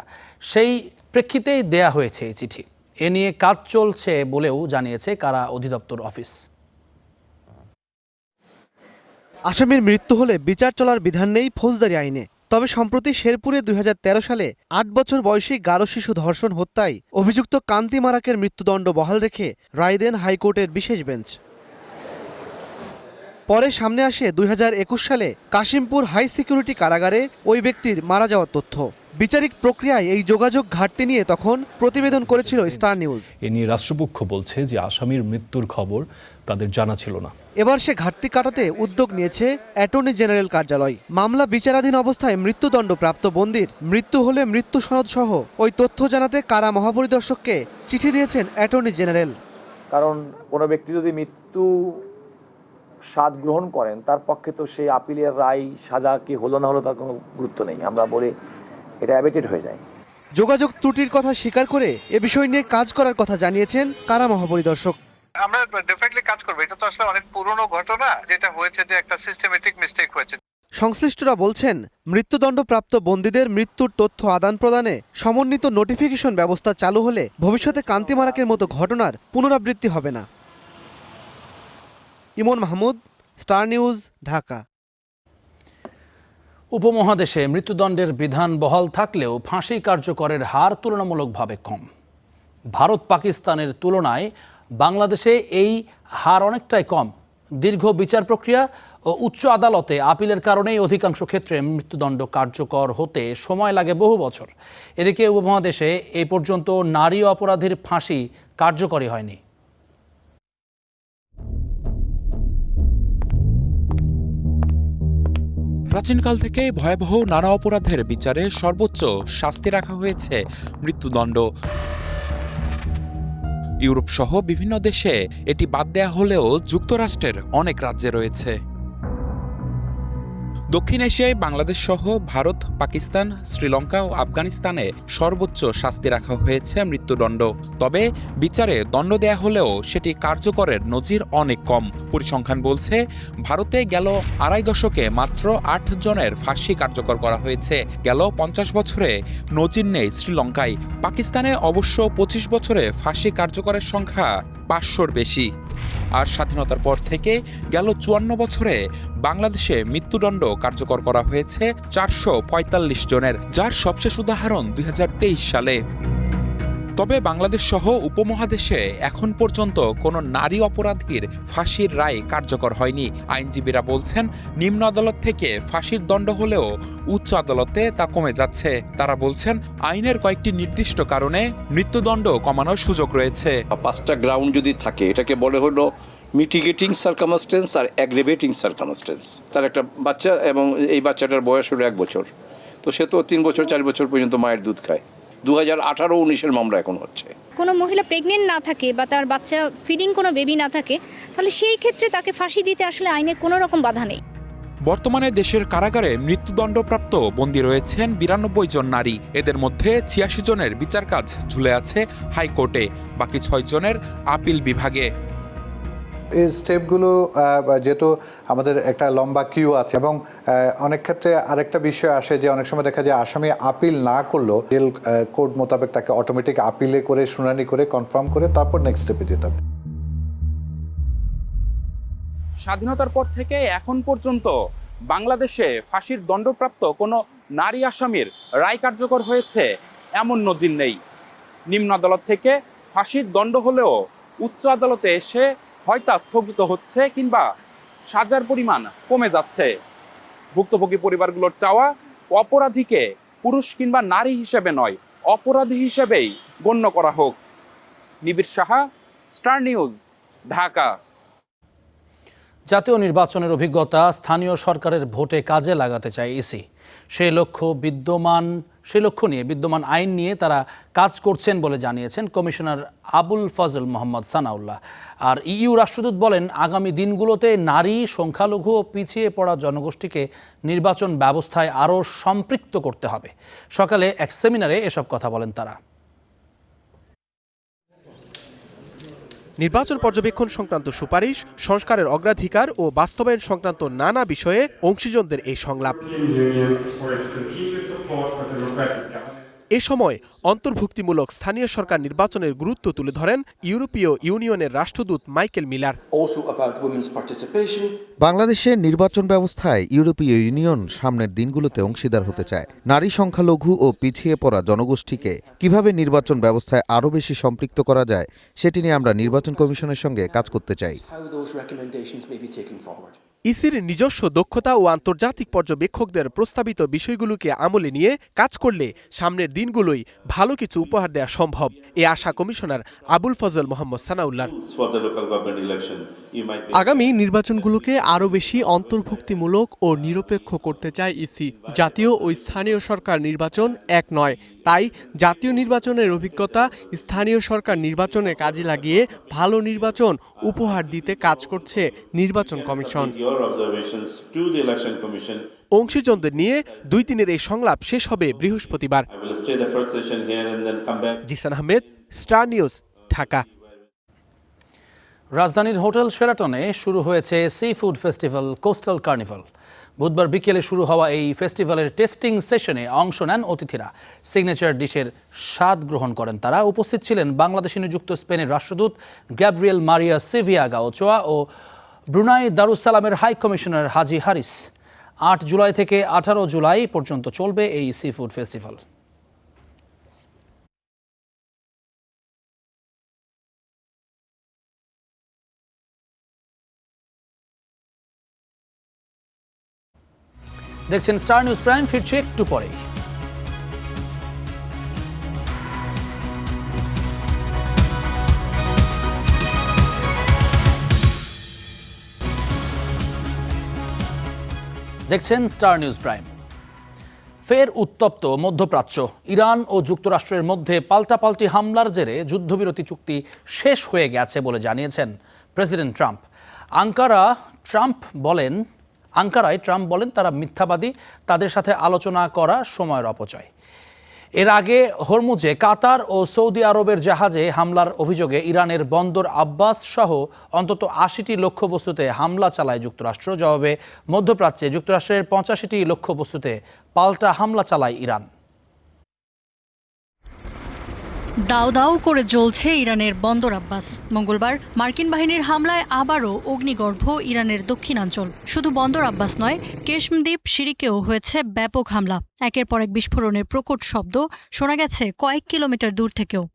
সেই প্রেক্ষিতেই দেয়া হয়েছে এই চিঠি। এ নিয়ে কাজ চলছে বলেও জানিয়েছে কারা অধিদপ্তর অফিস।
আসামির মৃত্যু হলে বিচার চলার বিধান নেই ফৌজদারি আইনে। তবে সম্প্রতি শেরপুরে 2013 সালে 8 বছর বয়সী গারো শিশু ধর্ষণ হত্যায় অভিযুক্ত কান্তি মারাকের মৃত্যুদণ্ড বহাল রেখে রায় দেন হাইকোর্টের বিশেষ বেঞ্চ। পরে সামনে আসে 2021 সালে কাশিমপুর হাই সিকিউরিটি কারাগারে ওই ব্যক্তির মারা যাওয়ার তথ্য। বিচারিক প্রক্রিয়ায় এই যোগাযোগ ঘাটতি নিয়ে তখন প্রতিবেদন করেছিল স্টার নিউজ।
এ নিয়ে রাষ্ট্রপক্ষ বলছে যে আসামির মৃত্যুর খবর তাদের জানা ছিল না।
এবার সে ঘাটতি কাটাতে উদ্যোগ নিয়েছে অ্যাটর্নি জেনারেল কার্যালয়। মামলা বিচারাধীন অবস্থায় মৃত্যুদণ্ডপ্রাপ্ত বন্দীর মৃত্যু হলে মৃত্যু সনদ সহ ওই তথ্য জানাতে কারা মহাপরিদর্শককে চিঠি দিয়েছেন অ্যাটর্নি জেনারেল।
কারণ কোনো ব্যক্তি যদি মৃত্যু স্বাদ গ্রহণ করেন, তার পক্ষে তো সেই আপিলের রায় সাজা কি হলো না হলো তার কোনো গুরুত্ব নেই। আমরা বলে এটা অ্যাবেটেড হয়ে যায়।
যোগাযোগ ত্রুটির কথা স্বীকার করে এ বিষয় নিয়ে কাজ করার কথা জানিয়েছেন কারা মহাপরিদর্শক।
আমরা ডেফিনেটলি কাজ করব। এটা তো আসলে অনেক পুরনো ঘটনা, যেটা হয়েছে যে একটা সিস্টেমেটিক মিস্টেক হয়েছে।
সংশ্লিষ্টরা বলছেন, মৃত্যুদণ্ডপ্রাপ্ত বন্দীদের মৃত্যুর তথ্য আদান প্রদানে সমন্বিত নোটিফিকেশন ব্যবস্থা চালু হলে ভবিষ্যতে কান্তি মারাকের মতো ঘটনার পুনরাবৃত্তি হবে না। ইমন মাহমুদ, স্টার নিউজ, ঢাকা।
উপমহাদেশে মৃত্যুদণ্ডের বিধান বহাল থাকলেও ফাঁসি কার্যকরের হার তুলনামূলকভাবে কম। ভারত পাকিস্তানের তুলনায় বাংলাদেশে এই হার অনেকটাই কম। দীর্ঘ বিচার প্রক্রিয়া ও উচ্চ আদালতে আপিলের কারণেই অধিকাংশ ক্ষেত্রে মৃত্যুদণ্ড কার্যকর হতে সময় লাগে বহু বছর। এদিকে উপমহাদেশে এই পর্যন্ত নারী অপরাধীর ফাঁসি কার্যকরী হয়নি।
প্রাচীনকাল থেকে ভয়াবহ নানা অপরাধের বিচারে সর্বোচ্চ শাস্তি রাখা হয়েছে মৃত্যুদণ্ড। ইউরোপ সহ বিভিন্ন দেশে এটি বাদ দেয়া হলেও যুক্তরাষ্ট্রের অনেক রাজ্যে রয়েছে। দক্ষিণ এশিয়ায় বাংলাদেশ সহ ভারত, পাকিস্তান, শ্রীলঙ্কা ও আফগানিস্তানে সর্বোচ্চ শাস্তি রাখা হয়েছে মৃত্যুদণ্ড। তবে বিচারে দণ্ড দেয়া হলেও সেটি কার্যকরের নজির অনেক কম। পরিসংখ্যান বলছে ভারতে গেল আড়াই দশকে মাত্র 8 জনের ফাঁসি কার্যকর করা হয়েছে। গেল 50 বছরে নজির নেই শ্রীলঙ্কায়। পাকিস্তানে অবশ্য 25 বছরে ফাঁসি কার্যকরের সংখ্যা 500-র বেশি। আর স্বাধীনতার পর থেকে গেল 54 বছরে বাংলাদেশে মৃত্যুদণ্ড কার্যকর করা হয়েছে 445 জনের, যার সবশেষ উদাহরণ 2023 সালে। তবে বাংলাদেশ সহ উপমহাদেশে এখন পর্যন্ত কোনো নারী অপরাধীর ফাঁসির রায় কার্যকর হয়নি। আইনজীবীরা বলছেন নিম্ন আদালত থেকে ফাঁসির দণ্ড হলেও উচ্চ আদালতে তা কমে যাচ্ছে। তারা বলছেন আইনের কয়েকটি নির্দিষ্ট কারণে মৃত্যুদণ্ড কমানোর সুযোগ রয়েছে।
5টা গ্রাউন্ড যদি থাকে, এটাকে বলে হলো মিটিগেটিং সার্কামস্টেন্স আর অ্যাগ্রেভেটিং সার্কামস্টেন্স। তার একটা বাচ্চা এবং এই বাচ্চাটার বয়স হলো 1 বছর, তো সে তো 3 বছর 4 বছর পর্যন্ত মায়ের দুধ খায়। 2018-19 মামলা এখন হচ্ছে।
কোনো মহিলা প্রেগনেন্ট না থাকে বা তার বাচ্চা ফিডিং কোনো বেবি না থাকে, তাহলে সেই ক্ষেত্রে তাকে ফাঁসি দিতে আসলে আইনে কোনো রকম বাধা নেই।
বর্তমানে দেশের কারাগারে মৃত্যুদণ্ডপ্রাপ্ত বন্দী রয়েছেন 92 জন নারী। এদের মধ্যে 86 জনের বিচার কাজ ঝুলে আছে হাইকোর্টে, বাকি 6 জনের আপিল বিভাগে।
এই স্টেপগুলো যেহেতু আমাদের একটা লম্বা কিউ আছে এবং অনেক ক্ষেত্রে আরেকটা বিষয় আসে যে অনেক সময় দেখা যায় আসামি আপিল না করলেও জেল কোড মোতাবেক তাকে অটোমেটিক আপিলে করে শুনানি করে কনফার্ম করে তারপর নেক্সট স্টেপে যেতে হবে।
স্বাধীনতার পর থেকে এখন পর্যন্ত বাংলাদেশে ফাঁসির দণ্ডপ্রাপ্ত কোনো নারী আসামির রায় কার্যকর হয়েছে এমন নজির নেই। নিম্ন আদালত থেকে ফাঁসির দণ্ড হলেও উচ্চ আদালতে এসে হয়তো স্থগিত হচ্ছে কিংবা সাজার পরিমাণ কমে যাচ্ছে। ভুক্তভোগী পরিবারগুলোর চাওয়া অপরাধীকে পুরুষ কিংবা নারী হিসেবে নয়, অপরাধী হিসেবেই গণ্য করা হোক। নিবিড় সাহা, স্টার নিউজ, ঢাকা।
জাতীয় নির্বাচনের অভিজ্ঞতা স্থানীয় সরকারের ভোটে কাজে লাগাতে চায় ইসি। সেই লক্ষ্য নিয়ে বিদ্যমান আইন নিয়ে তারা কাজ করছেন বলে জানিয়েছেন কমিশনার আবুল ফজল মোহাম্মদ সানাউল্লাহ। আর ইইউ রাষ্ট্রদূত বলেন আগামী দিনগুলোতে নারী, সংখ্যালঘু ও পিছিয়ে পড়া জনগোষ্ঠীকে নির্বাচন ব্যবস্থায় আরও সম্পৃক্ত করতে হবে। সকালে এক সেমিনারে এসব কথা বলেন তারা।
নির্বাচন পর্যবেক্ষণ সংক্রান্ত সুপারিশ, সংস্কারের অগ্রাধিকার ও বাস্তবায়ন সংক্রান্ত নানা বিষয়ে অংশীজনদের এই সংলাপ। এ সময় অন্তর্ভুক্তিমূলক স্থানীয় সরকার নির্বাচনের গুরুত্ব তুলে ধরেন ইউরোপীয় ইউনিয়নের রাষ্ট্রদূত মাইকেল মিলার।
বাংলাদেশের নির্বাচন ব্যবস্থায় ইউরোপীয় ইউনিয়ন সামনের দিনগুলোতে অংশীদার হতে চায়। নারী, সংখ্যালঘু ও পিছিয়ে পড়া জনগোষ্ঠীকে কিভাবে নির্বাচন ব্যবস্থায় আরও বেশি সম্পৃক্ত করা যায় সেটি নিয়ে আমরা নির্বাচন কমিশনের সঙ্গে কাজ করতে চাই।
ইসির নিজস্ব দক্ষতা ও আন্তর্জাতিক পর্যবেক্ষকদের প্রস্তাবিত বিষয়গুলোকে আমলে নিয়ে কাজ করলে সামনের দিনগুলোই ভালো কিছু উপহার দেওয়া সম্ভব, এ আশা কমিশনার আবুল ফজল মোহাম্মদ সানাউল্লাহ।
আগামী নির্বাচনগুলোকে আরও বেশি অন্তর্ভুক্তিমূলক ও নিরপেক্ষ করতে চায় ইসি। জাতীয় ও স্থানীয় সরকার নির্বাচন এক নয়, তাই জাতীয় নির্বাচনের অভিজ্ঞতা স্থানীয় সরকার নির্বাচনে কাজে লাগিয়ে ভালো নির্বাচন উপহার দিতে কাজ করছে নির্বাচন কমিশন।
অংশীজনদের নিয়ে 2 দিনের এই সংলাপ শেষ হবে বৃহস্পতিবার। Zisan Ahmed, Star News, Dhaka.
রাজধানীর হোটেল শেরাটনে শুরু হয়েছে seafood festival coastal carnival. বুধবার বিকেলে শুরু হওয়া এই ফেস্টিভ্যালের টেস্টিং সেশনে অংশ নেন অতিথিরা। সিগনেচার ডিশের স্বাদ গ্রহণ করেন তারা। উপস্থিত ছিলেন বাংলাদেশে নিযুক্ত স্পেনের রাষ্ট্রদূত গ্যাব্রিয়েল মারিয়া সিভিয়াগা ওচোয়া ও ব্রুনাই দারুসালামের হাই কমিশনার হাজি হারিস। 8 জুলাই থেকে 18 জুলাই পর্যন্ত চলবে এই সি ফুড ফেস্টিভ্যাল। দেখছেন স্টার নিউজ প্রাইম, ফিরছে একটু পরেই। দেখছেন স্টার নিউজ প্রাইম। ফের উত্তপ্ত মধ্যপ্রাচ্য। ইরান ও যুক্তরাষ্ট্রের মধ্যে পাল্টাপাল্টি হামলার জেরে যুদ্ধবিরতি চুক্তি শেষ হয়ে গেছে বলে জানিয়েছেন প্রেসিডেন্ট ট্রাম্প। আঙ্কারায় ট্রাম্প বলেন তারা মিথ্যাবাদী, তাদের সাথে আলোচনা করা সময়ের অপচয়। এর আগে হরমুজে কাতার ও সৌদি আরবের জাহাজে হামলার অভিযোগে ইরানের বন্দর আব্বাস সহ অন্তত ৮০টি লক্ষ্যবস্তুতে হামলা চালায় যুক্তরাষ্ট্র। জবাবে মধ্যপ্রাচ্যে যুক্তরাষ্ট্রের ৮৫টি লক্ষ্যবস্তুতে পাল্টা হামলা চালায় ইরান।
দাও দাও করে জ্বলছে ইরানের বন্দর আব্বাস। মঙ্গলবার মার্কিন বাহিনীর হামলায় আবারও অগ্নিগর্ভ ইরানের দক্ষিণাঞ্চল। শুধু বন্দর আব্বাস নয়, কেশম দ্বীপ সিরিকেও হয়েছে ব্যাপক হামলা। একের পর এক বিস্ফোরণের প্রকট শব্দ শোনা গেছে কয়েক কিলোমিটার দূর থেকেও।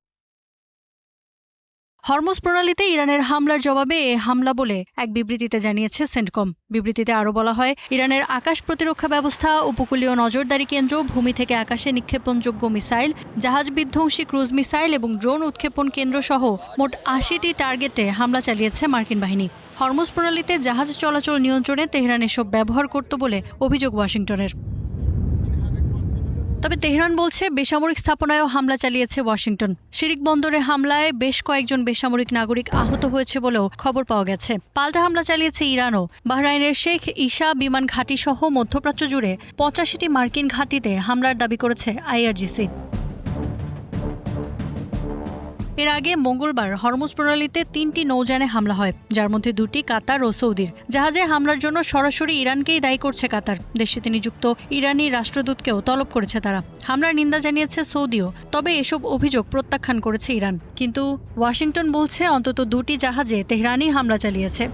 হরমুজ প্রণালীতে ইরানের হামলার জবাবে এ হামলা বলে এক বিবৃতিতে জানিয়েছে সেন্টকম। বিবৃতিতে আরও বলা হয়, ইরানের আকাশ প্রতিরক্ষা ব্যবস্থা, উপকূলীয় নজরদারি কেন্দ্র, ভূমি থেকে আকাশে নিক্ষেপণযোগ্য মিসাইল, জাহাজ বিধ্বংসী ক্রুজ মিসাইল এবং ড্রোন উৎক্ষেপণ কেন্দ্র সহ মোট ৮০টি টার্গেটে হামলা চালিয়েছে মার্কিন বাহিনী। হরমুজ প্রণালীতে জাহাজ চলাচল নিয়ন্ত্রণে তেহরান এসব ব্যবহার করত বলে অভিযোগ ওয়াশিংটনের। তবে তেহরান বলছে বেসামরিক স্থাপনায়ও হামলা চালিয়েছে ওয়াশিংটন। শিরিক বন্দরে হামলায় বেশ কয়েকজন বেসামরিক নাগরিক আহত হয়েছে বলেও খবর পাওয়া গেছে। পাল্টা হামলা চালিয়েছে ইরানও। বাহরাইনের শেখ ঈসা বিমান ঘাঁটি সহ মধ্যপ্রাচ্য জুড়ে ৮৫টি মার্কিন ঘাঁটিতে হামলার দাবি করেছে আইআরজিসি। এর আগে মঙ্গলবার হরমুজ প্রণালীতে ৩টি নৌযানে হামলা হয়, যার মধ্যে ২টি কাতার ও সৌদির। জাহাজে হামলার জন্য সরাসরি ইরানকেই দায়ী করছে কাতার। দেশটিতে নিযুক্ত ইরানি রাষ্ট্রদূতকেও তলব করেছে তারা। হামলার নিন্দা জানিয়েছে সৌদিও, তবে এসব অভিযোগ প্রত্যাখ্যান করেছে ইরান। কিন্তু ওয়াশিংটন বলছে অন্তত ২টি জাহাজে তেহরানই হামলা চালিয়েছে।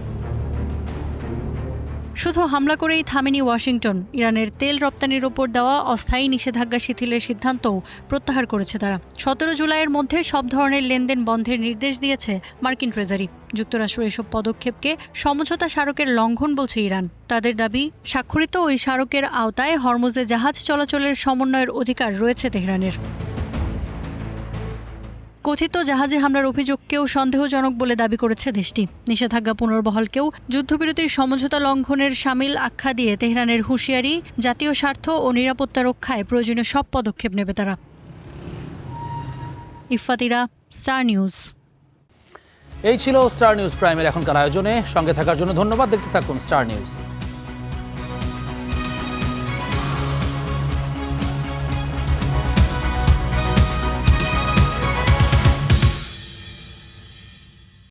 শুধু হামলা করেই থামেনি ওয়াশিংটন। ইরানের তেল রপ্তানির ওপর দেওয়া অস্থায়ী নিষেধাজ্ঞা শিথিলের সিদ্ধান্তও প্রত্যাহার করেছে তারা। ১৭ জুলাইয়ের মধ্যে সব ধরনের লেনদেন বন্ধের নির্দেশ দিয়েছে মার্কিন ট্রেজারি। যুক্তরাষ্ট্র এসব পদক্ষেপকে সমঝোতা স্মারকের লঙ্ঘন বলছে ইরান। তাদের দাবি, স্বাক্ষরিত ওই স্মারকের আওতায় হরমুজে জাহাজ চলাচলের সমন্বয়ের অধিকার রয়েছে তেহরানের। কথিত জাহাজে হামলার অভিযোগকেও সন্দেহজনক বলে দাবি করেছে দেশটি। নিষেধাজ্ঞা পুনর্বহালকেও যুদ্ধবিরতির সমঝোতা লঙ্ঘনের শামিল আখ্যা দিয়ে তেহরানের হুঁশিয়ারি, জাতীয় স্বার্থ ও নিরাপত্তা রক্ষায় প্রয়োজনীয় সব পদক্ষেপ নেবে তারা। ইফাতিরা, স্টার নিউজ।
এই ছিল স্টার নিউজ প্রাইমের এখনকার আয়োজনে। সঙ্গে থাকার জন্য ধন্যবাদ। দেখতে থাকুন স্টার নিউজ।